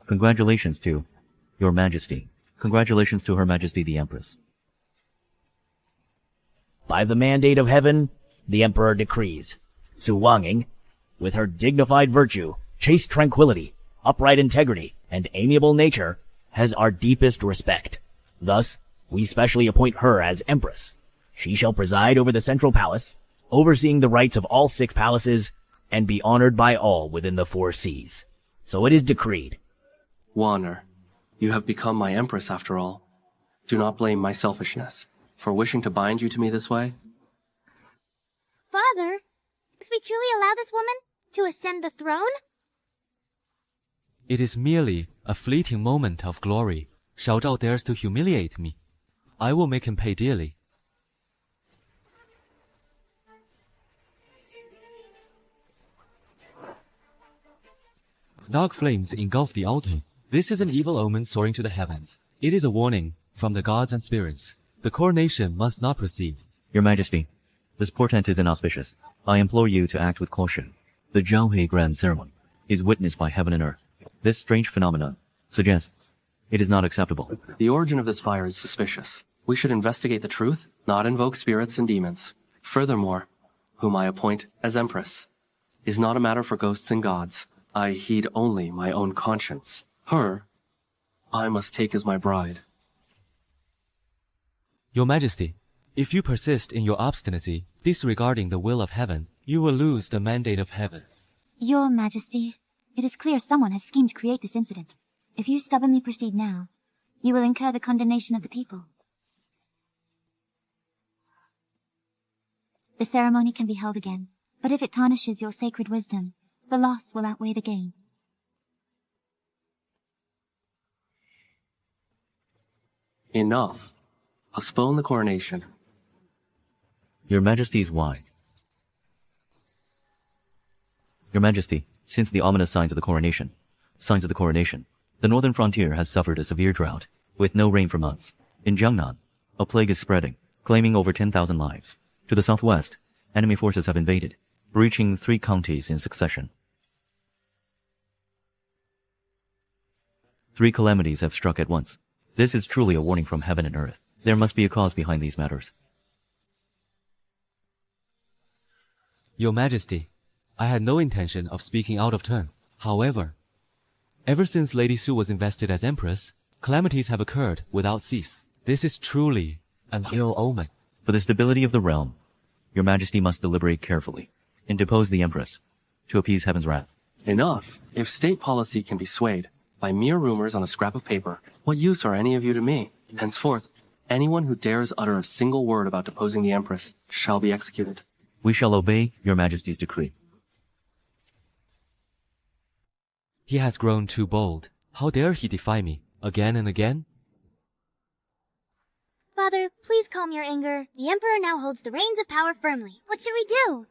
Congratulations to Your Majesty. Congratulations to Her Majesty the Empress. By the mandate of heaven, the Emperor decrees, Su Wanging, with her dignified virtue, chaste tranquility, upright integrity, and amiable nature, has our deepest respect. Thus, we specially appoint her as Empress. She shall preside over the central palace, overseeing the rights of all 6 palaces, and be honored by all within the 4 seas. So it is decreed. Wanner, you have become my Empress after all. Do not blame my selfishness for wishing to bind you to me this way. Father, must we truly allow this woman to ascend the throne? It is merely a fleeting moment of glory. Xiao Zhao dares to humiliate me. I will make him pay dearly. Dark flames engulf the altar. This is an evil omen soaring to the heavens. It is a warning from the gods and spirits. The coronation must not proceed. Your Majesty, this portent is inauspicious. I implore you to act with caution. The Zhaohui Grand Ceremony is witnessed by heaven and earth. This strange phenomenon suggests it is not acceptable. The origin of this fire is suspicious. We should investigate the truth, not invoke spirits and demons. Furthermore, whom I appoint as Empress is not a matter for ghosts and gods. I heed only my own conscience. Her, I must take as my bride. Your Majesty, if you persist in your obstinacy, disregarding the will of heaven, you will lose the mandate of heaven. Your Majesty, it is clear someone has schemed to create this incident. If you stubbornly proceed now, you will incur the condemnation of the people. The ceremony can be held again, but if it tarnishes your sacred wisdom, the loss will outweigh the gain. Enough. Postpone the coronation. Your Majesty's why? Your Majesty, since the ominous signs of the coronation, the northern frontier has suffered a severe drought, with no rain for months. In Jiangnan, a plague is spreading, claiming over 10,000 lives. To the southwest, enemy forces have invaded, breaching 3 counties in succession. 3 calamities have struck at once. This is truly a warning from heaven and earth. There must be a cause behind these matters. Your Majesty, I had no intention of speaking out of turn. However, ever since Lady Su was invested as Empress, calamities have occurred without cease. This is truly an ill omen. For the stability of the realm, Your Majesty must deliberate carefully and depose the Empress to appease heaven's wrath. Enough. If state policy can be swayed by mere rumors on a scrap of paper, what use are any of you to me? Henceforth, anyone who dares utter a single word about deposing the Empress shall be executed. We shall obey Your Majesty's decree. He has grown too bold. How dare he defy me, again and again? Father, please calm your anger. The Emperor now holds the reins of power firmly. What should we do?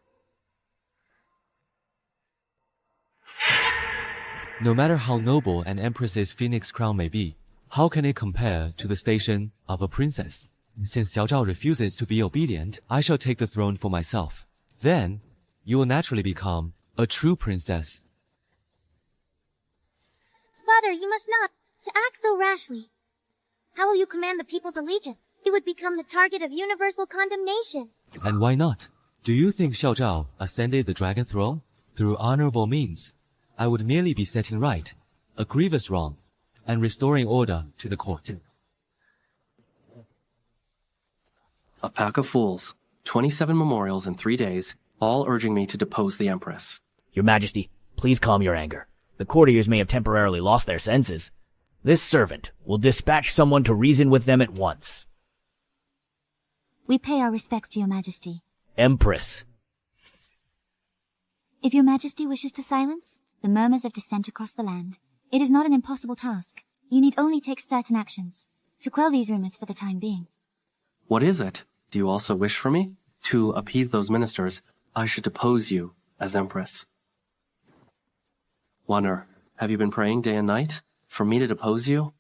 No matter how noble an Empress's phoenix crown may be, how can it compare to the station of a princess? Since Xiao Zhao refuses to be obedient, I shall take the throne for myself. Then, you will naturally become a true princess. Father, you must not to act so rashly. How will you command the people's allegiance? You would become the target of universal condemnation. And why not? Do you think Xiao Zhao ascended the dragon throne through honorable means? I would merely be setting right a grievous wrong and restoring order to the court. A pack of fools. 27 memorials in 3 days, all urging me to depose the Empress. Your Majesty, please calm your anger. The courtiers may have temporarily lost their senses. This servant will dispatch someone to reason with them at once. We pay our respects to Your Majesty. Empress. If Your Majesty wishes to silence the murmurs of dissent across the land, it is not an impossible task. You need only take certain actions to quell these rumors for the time being. What is it? Do you also wish for me? To appease those ministers, I should depose you as Empress. Wanner, have you been praying day and night for me to depose you,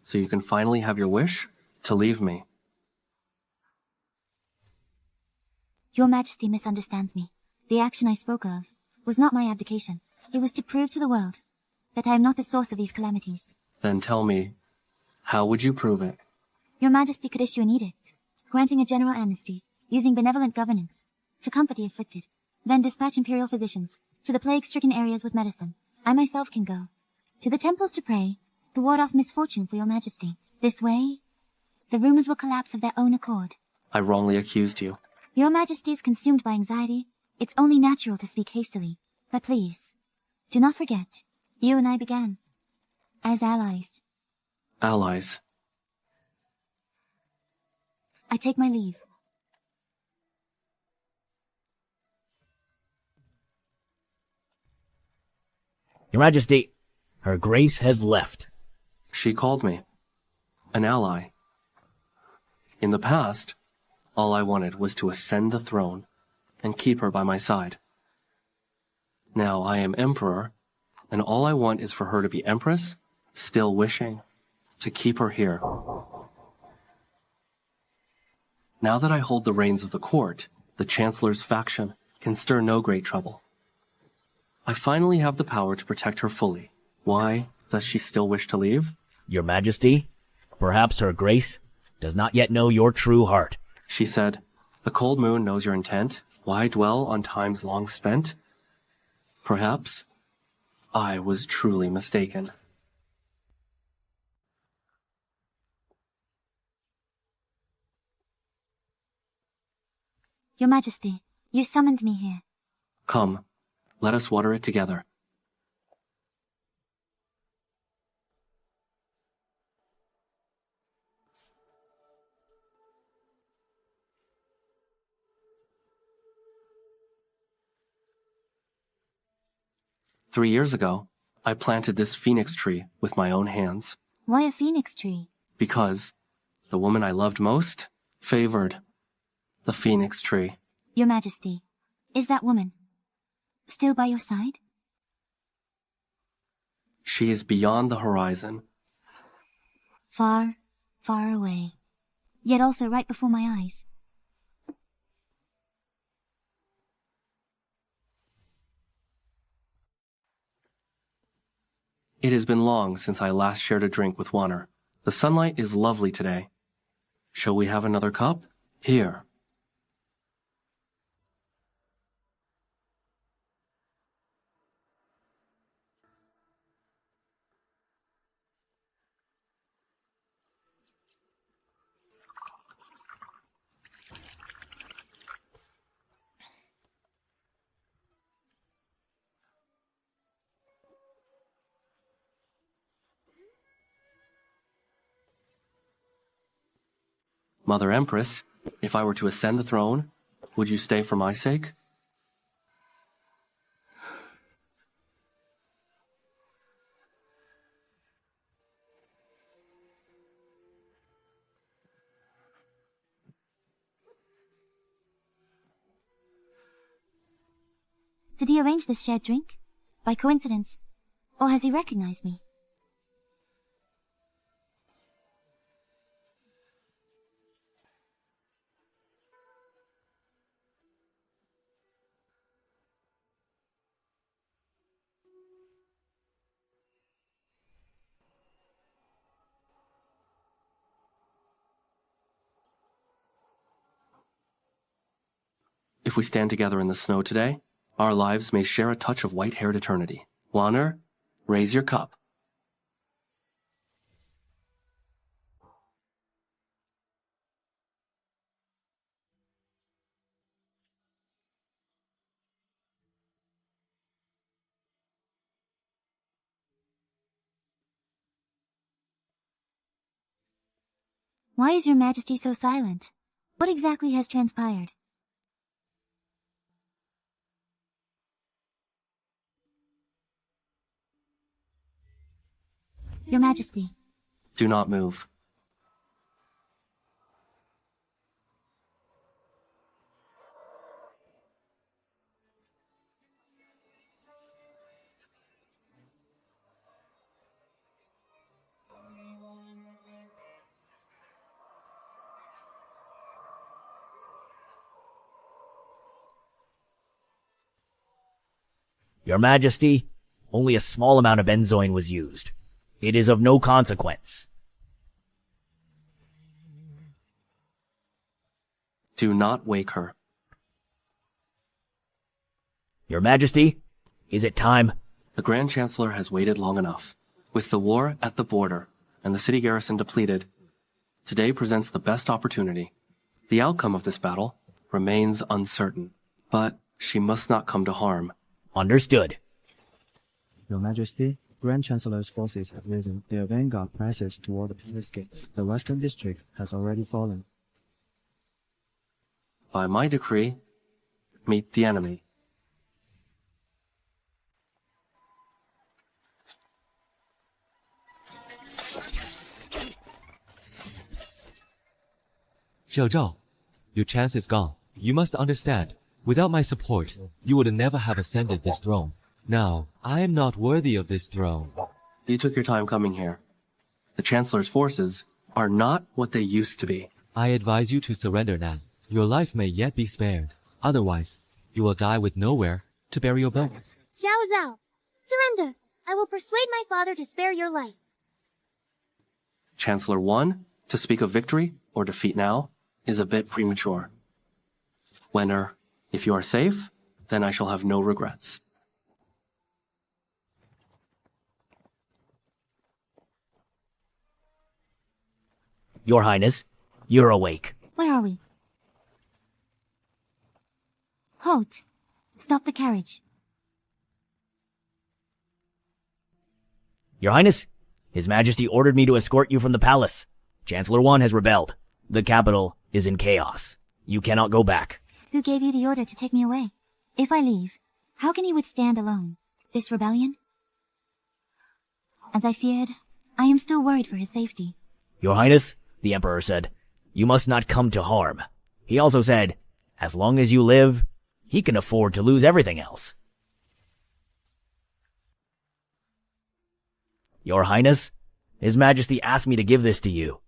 so you can finally have your wish to leave me? Your Majesty misunderstands me. The action I spoke of was not my abdication. It was to prove to the world that I am not the source of these calamities. Then tell me, how would you prove it? Your Majesty could issue an edict, granting a general amnesty, using benevolent governance, to comfort the afflicted. Then dispatch imperial physicians to the plague-stricken areas with medicine. I myself can go to the temples to pray, to ward off misfortune for Your Majesty. This way, the rumors will collapse of their own accord. I wrongly accused you. Your Majesty is consumed by anxiety. It's only natural to speak hastily. But please, do not forget, you and I began as allies. Allies. I take my leave. Your Majesty, Her Grace has left. She called me an ally. In the past, all I wanted was to ascend the throne and keep her by my side. Now I am Emperor, and all I want is for her to be Empress, still wishing to keep her here. Now that I hold the reins of the court, the Chancellor's faction can stir no great trouble. I finally have the power to protect her fully. Why does she still wish to leave? Your Majesty, perhaps Her Grace does not yet know your true heart. She said, "The cold moon knows your intent. Why dwell on times long spent?" Perhaps I was truly mistaken. Your Majesty, you summoned me here. Come, let us water it together. Three years ago, I planted this phoenix tree with my own hands. Why a phoenix tree? Because The woman I loved most favored the phoenix tree. Your Majesty, is that woman still by your side? She is beyond the horizon. Far, far away, yet also right before my eyes. It has been long since I last shared a drink with Wanner. The sunlight is lovely today. Shall we have another cup? Here. Mother Empress, if I were to ascend the throne, would you stay for my sake? Did he arrange this shared drink? By coincidence? Or has he recognized me? If we stand together in the snow today, our lives may share a touch of white-haired eternity. Wanner, raise your cup. Why is your Majesty so silent? What exactly has transpired? Your Majesty. Do not move. Your Majesty, only a small amount of benzoin was used. It is of no consequence. Do not wake her. Your Majesty, is it time? The Grand Chancellor has waited long enough. With the war at the border and the city garrison depleted, today presents the best opportunity. The outcome of this battle remains uncertain, but she must not come to harm. Understood. Your Majesty, Grand Chancellor's forces have risen. Their vanguard presses toward the palace gates. The western district has already fallen. By my decree, meet the enemy. Xiao Zhao, your chance is gone. You must understand, without my support, you would never have ascended this throne. Now, I am not worthy of this throne. You took your time coming here. The Chancellor's forces are not what they used to be. I advise you to surrender now. Your life may yet be spared. Otherwise, you will die with nowhere to bury your bones. Xiao Zhao, surrender. I will persuade my father to spare your life. Chancellor 1, to speak of victory or defeat now is a bit premature. Wenner, if you are safe, then I shall have no regrets. Your Highness, you're awake. Where are we? Halt! Stop the carriage. Your Highness, His Majesty ordered me to escort you from the palace. Chancellor 1 has rebelled. The capital is in chaos. You cannot go back. Who gave you the order to take me away? If I leave, how can he withstand alone this rebellion? As I feared, I am still worried for his safety. Your Highness, The Emperor said, "You must not come to harm." He also said, "As long as you live, he can afford to lose everything else." Your Highness, His Majesty asked me to give this to you.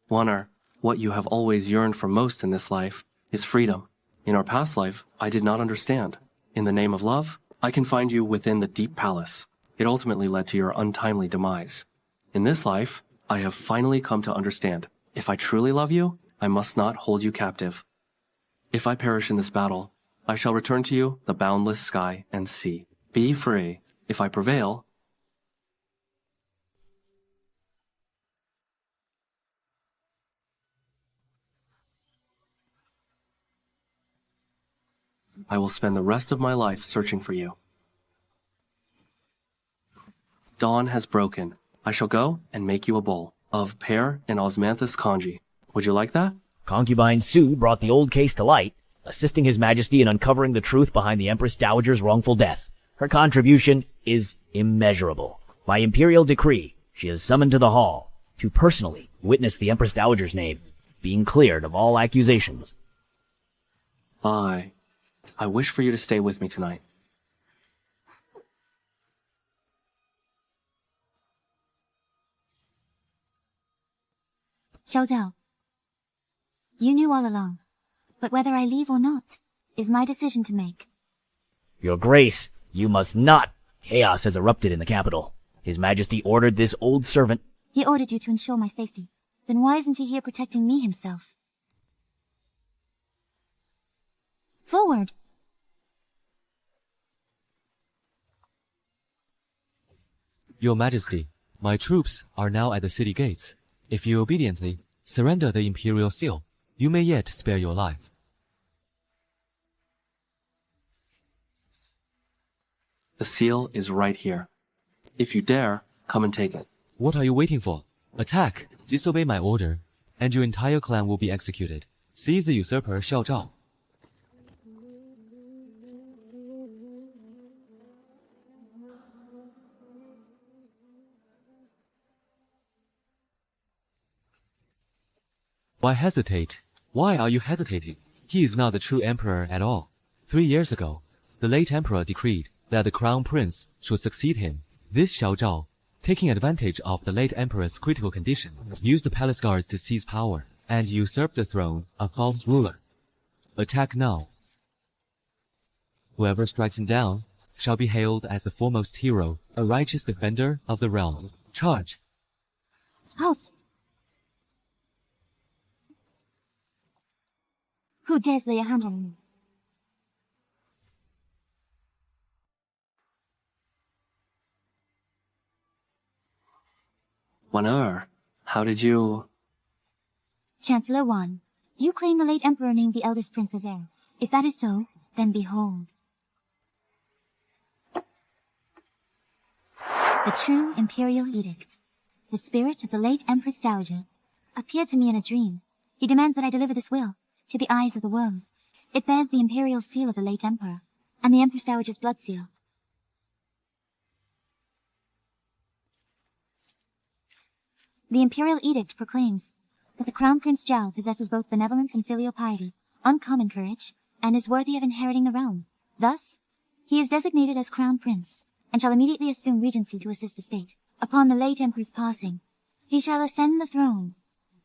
Waner, what you have always yearned for most in this life is freedom. In our past life, I did not understand. In the name of love, I confined you within the deep palace. It ultimately led to your untimely demise. In this life, I have finally come to understand. If I truly love you, I must not hold you captive. If I perish in this battle, I shall return to you the boundless sky and sea. Be free. If I prevail, I will spend the rest of my life searching for you. Dawn has broken. I shall go and make you a bowl of pear and osmanthus congee. Would you like that? Concubine Su brought the old case to light, assisting His Majesty in uncovering the truth behind the Empress Dowager's wrongful death. Her contribution is immeasurable. By imperial decree, she is summoned to the hall to personally witness the Empress Dowager's name being cleared of all accusations. I wish for you to stay with me tonight. Xiao Zhao, you knew all along, but whether I leave or not is my decision to make. Your Grace, you must not. Chaos has erupted in the capital. His Majesty ordered this old servant. He ordered you to ensure my safety. Then why isn't he here protecting me himself? Forward! Your Majesty, my troops are now at the city gates. If you obediently surrender the imperial seal, you may yet spare your life. The seal is right here. If you dare, come and take it. What are you waiting for? Attack, disobey my order, and your entire clan will be executed. Seize the usurper Xiao Zhao. Why hesitate? Why are you hesitating? He is not the true emperor at all. 3 years ago, the late emperor decreed that the crown prince should succeed him. This Xiao Zhao, taking advantage of the late emperor's critical condition, used the palace guards to seize power and usurp the throne of false ruler. Attack now. Whoever strikes him down shall be hailed as the foremost hero, a righteous defender of the realm. Charge! Out! Who dares lay a hand on me? Waner, how did you... Chancellor Wan, you claim the late emperor named the eldest prince as heir. If that is so, then behold. The true imperial edict. The spirit of the late Empress Dowager appeared to me in a dream. He demands that I deliver this will to the eyes of the world. It bears the imperial seal of the late emperor and the Empress Dowager's blood seal. The imperial edict proclaims that the Crown Prince Zhao possesses both benevolence and filial piety, uncommon courage, and is worthy of inheriting the realm. Thus, he is designated as Crown Prince, and shall immediately assume regency to assist the state. Upon the late emperor's passing, he shall ascend the throne.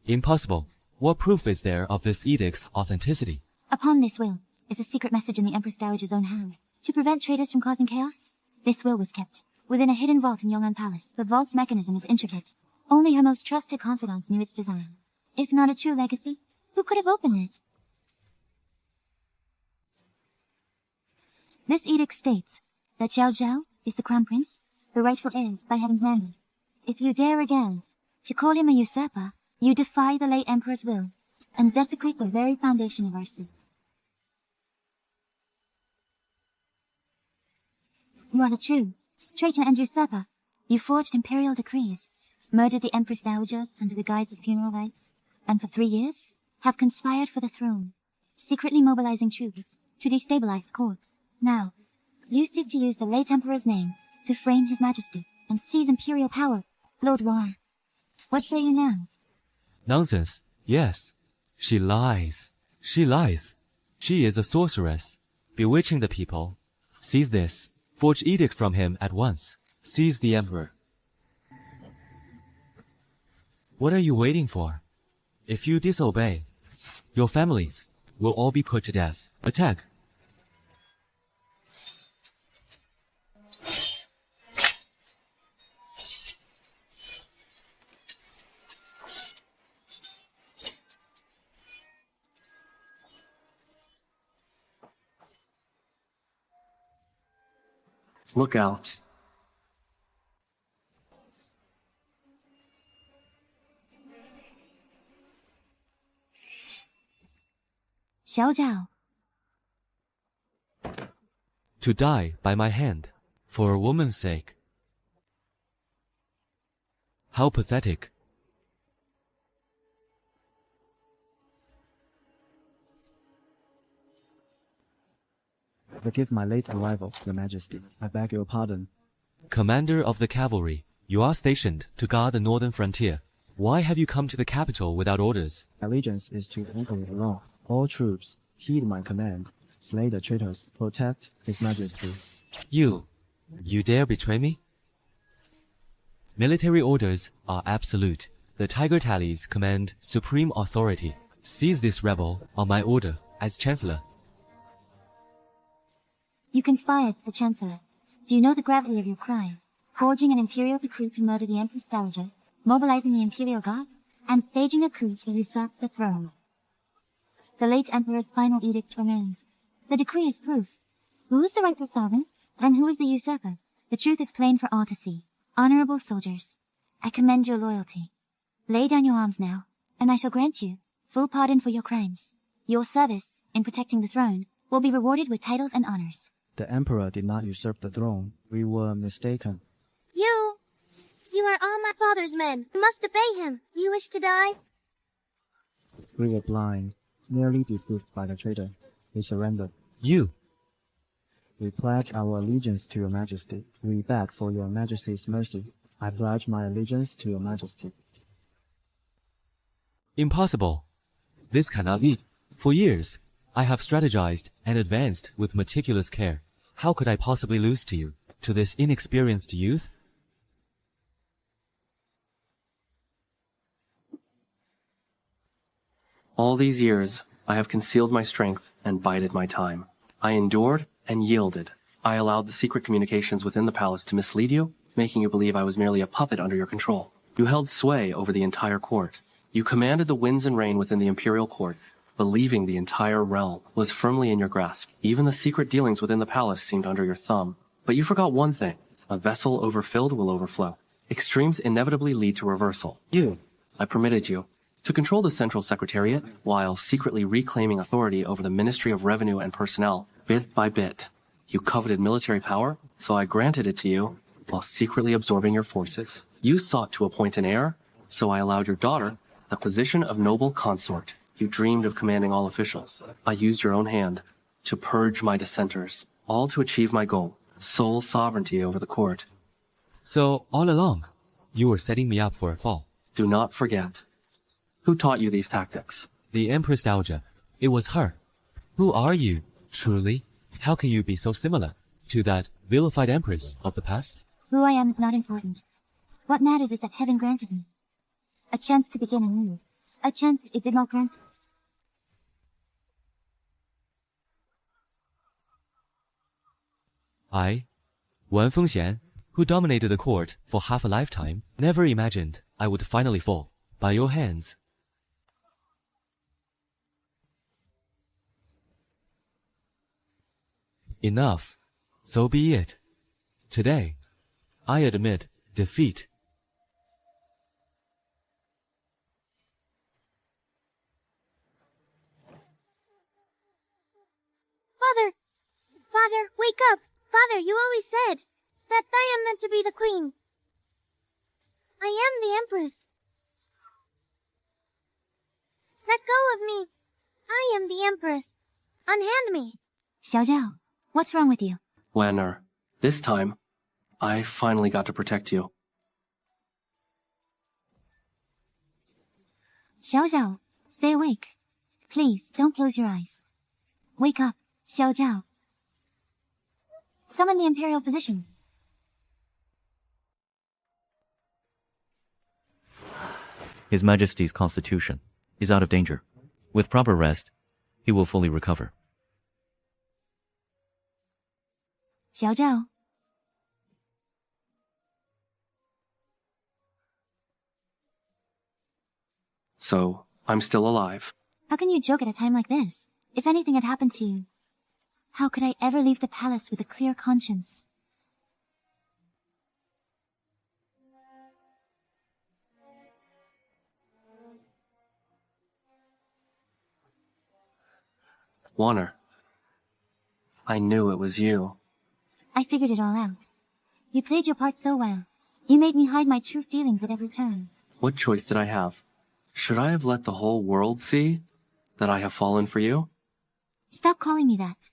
Impossible. What proof is there of this edict's authenticity? Upon this will is a secret message in the Empress Dowager's own hand. To prevent traitors from causing chaos, this will was kept within a hidden vault in Yong'an Palace. The vault's mechanism is intricate. Only her most trusted confidants knew its design. If not a true legacy, who could have opened it? This edict states that Xiao Zhao is the crown prince, the rightful heir by heaven's mandate. If you dare again to call him a usurper, you defy the late emperor's will and desecrate the very foundation of our state. You are the true traitor and usurper. You forged imperial decrees, murdered the Empress Dowager under the guise of funeral rites, and for 3 years have conspired for the throne, secretly mobilizing troops to destabilize the court. Now, you seek to use the late emperor's name to frame His Majesty and seize imperial power. Lord War, what say you now? Nonsense. Yes. She lies. She lies. She is a sorceress, bewitching the people. Seize this. Forge edict from him at once. Seize the emperor. What are you waiting for? If you disobey, your families will all be put to death. Attack. Look out. Xiao Zhao, To die by my hand, for a woman's sake. How pathetic. Forgive my late arrival, Your Majesty. I beg your pardon. Commander of the cavalry, you are stationed to guard the northern frontier. Why have you come to the capital without orders? Allegiance is to Emperor alone. All troops, heed my command. Slay the traitors. Protect His Majesty. You dare betray me? Military orders are absolute. The Tiger Tallies command supreme authority. Seize this rebel on my order as Chancellor. you conspired, the Chancellor. Do you know the gravity of your crime? Forging an imperial decree to murder the Empress Dowager, mobilizing the Imperial Guard, and staging a coup to usurp the throne. The late Emperor's final edict remains. The decree is proof. Who is the rightful sovereign, and who is the usurper? The truth is plain for all to see. Honorable soldiers, I commend your loyalty. Lay down your arms now, and I shall grant you full pardon for your crimes. Your service in protecting the throne will be rewarded with titles and honors. The Emperor did not usurp the throne. We were mistaken. You are all my father's men. You must obey him. You wish to die? We were blind, nearly deceived by the traitor. We surrendered. You, We pledge our allegiance to Your Majesty. We beg for Your Majesty's mercy. I pledge my allegiance to Your Majesty. impossible. This cannot be. For years, I have strategized and advanced with meticulous care. How could I possibly lose to you, to this inexperienced youth? All these years, I have concealed my strength and bided my time. I endured and yielded. I allowed the secret communications within the palace to mislead you, making you believe I was merely a puppet under your control. You held sway over the entire court. You commanded the winds and rain within the imperial court, believing the entire realm was firmly in your grasp. Even the secret dealings within the palace seemed under your thumb. But you forgot one thing. A vessel overfilled will overflow. Extremes inevitably lead to reversal. I permitted you to control the Central Secretariat while secretly reclaiming authority over the Ministry of Revenue and Personnel, bit by bit. You coveted military power, so I granted it to you while secretly absorbing your forces. You sought to appoint an heir, so I allowed your daughter the position of noble consort. You dreamed of commanding all officials. I used your own hand to purge my dissenters, all to achieve my goal, sole sovereignty over the court. So, all along, you were setting me up for a fall. Do not forget. Who taught you these tactics? The Empress Dowager. It was her. Who are you, truly? How can you be so similar to that vilified empress of the past? Who I am is not important. What matters is that heaven granted me a chance to begin anew, a chance it did not grant. I, Wan Fengxian, who dominated the court for half a lifetime, never imagined I would finally fall by your hands. Enough. So be it. Today, I admit defeat. Father, wake up! Father, you always said that I am meant to be the queen. I am the empress. Let go of me. I am the empress. Unhand me. Xiao Zhao, what's wrong with you? Wanner, this time, I finally got to protect you. Xiao Zhao, stay awake. Please, don't close your eyes. Wake up, Xiao Zhao. Summon the Imperial Physician. His Majesty's constitution is out of danger. With proper rest, he will fully recover. Xiao Zhao. So, I'm still alive. How can you joke at a time like this? If anything had happened to you, how could I ever leave the palace with a clear conscience? Warner. I knew it was you. I figured it all out. You played your part so well. You made me hide my true feelings at every turn. What choice did I have? Should I have let the whole world see that I have fallen for you? Stop calling me that.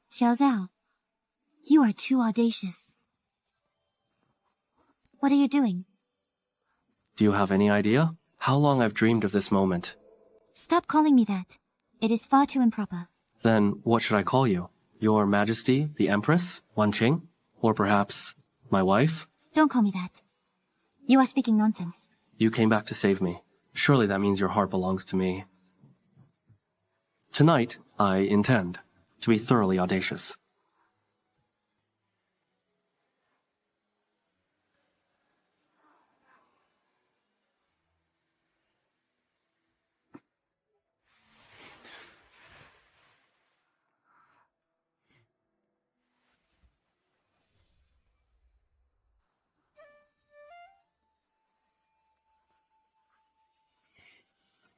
Xiao Zhao, you are too audacious. What are you doing? Do you have any idea? How long I've dreamed of this moment? Stop calling me that. It is far too improper. Then what should I call you? Your Majesty, the Empress, Wan Qing? Or perhaps my wife? Don't call me that. You are speaking nonsense. You came back to save me. Surely that means your heart belongs to me. Tonight, I intend to be thoroughly audacious.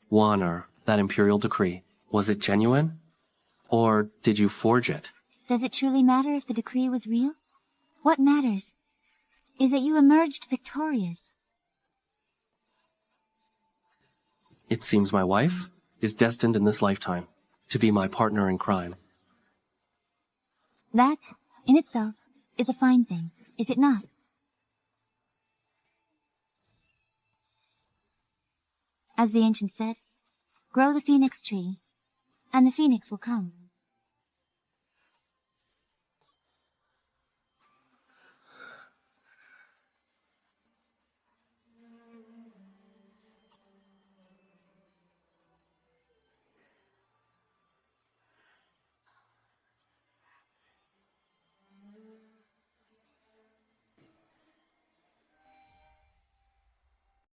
Warner, that imperial decree, was it genuine? Or did you forge it? Does it truly matter if the decree was real? What matters is that you emerged victorious. It seems my wife is destined in this lifetime to be my partner in crime. That, in itself, is a fine thing, is it not? As the ancient said, grow the phoenix tree, and the phoenix will come.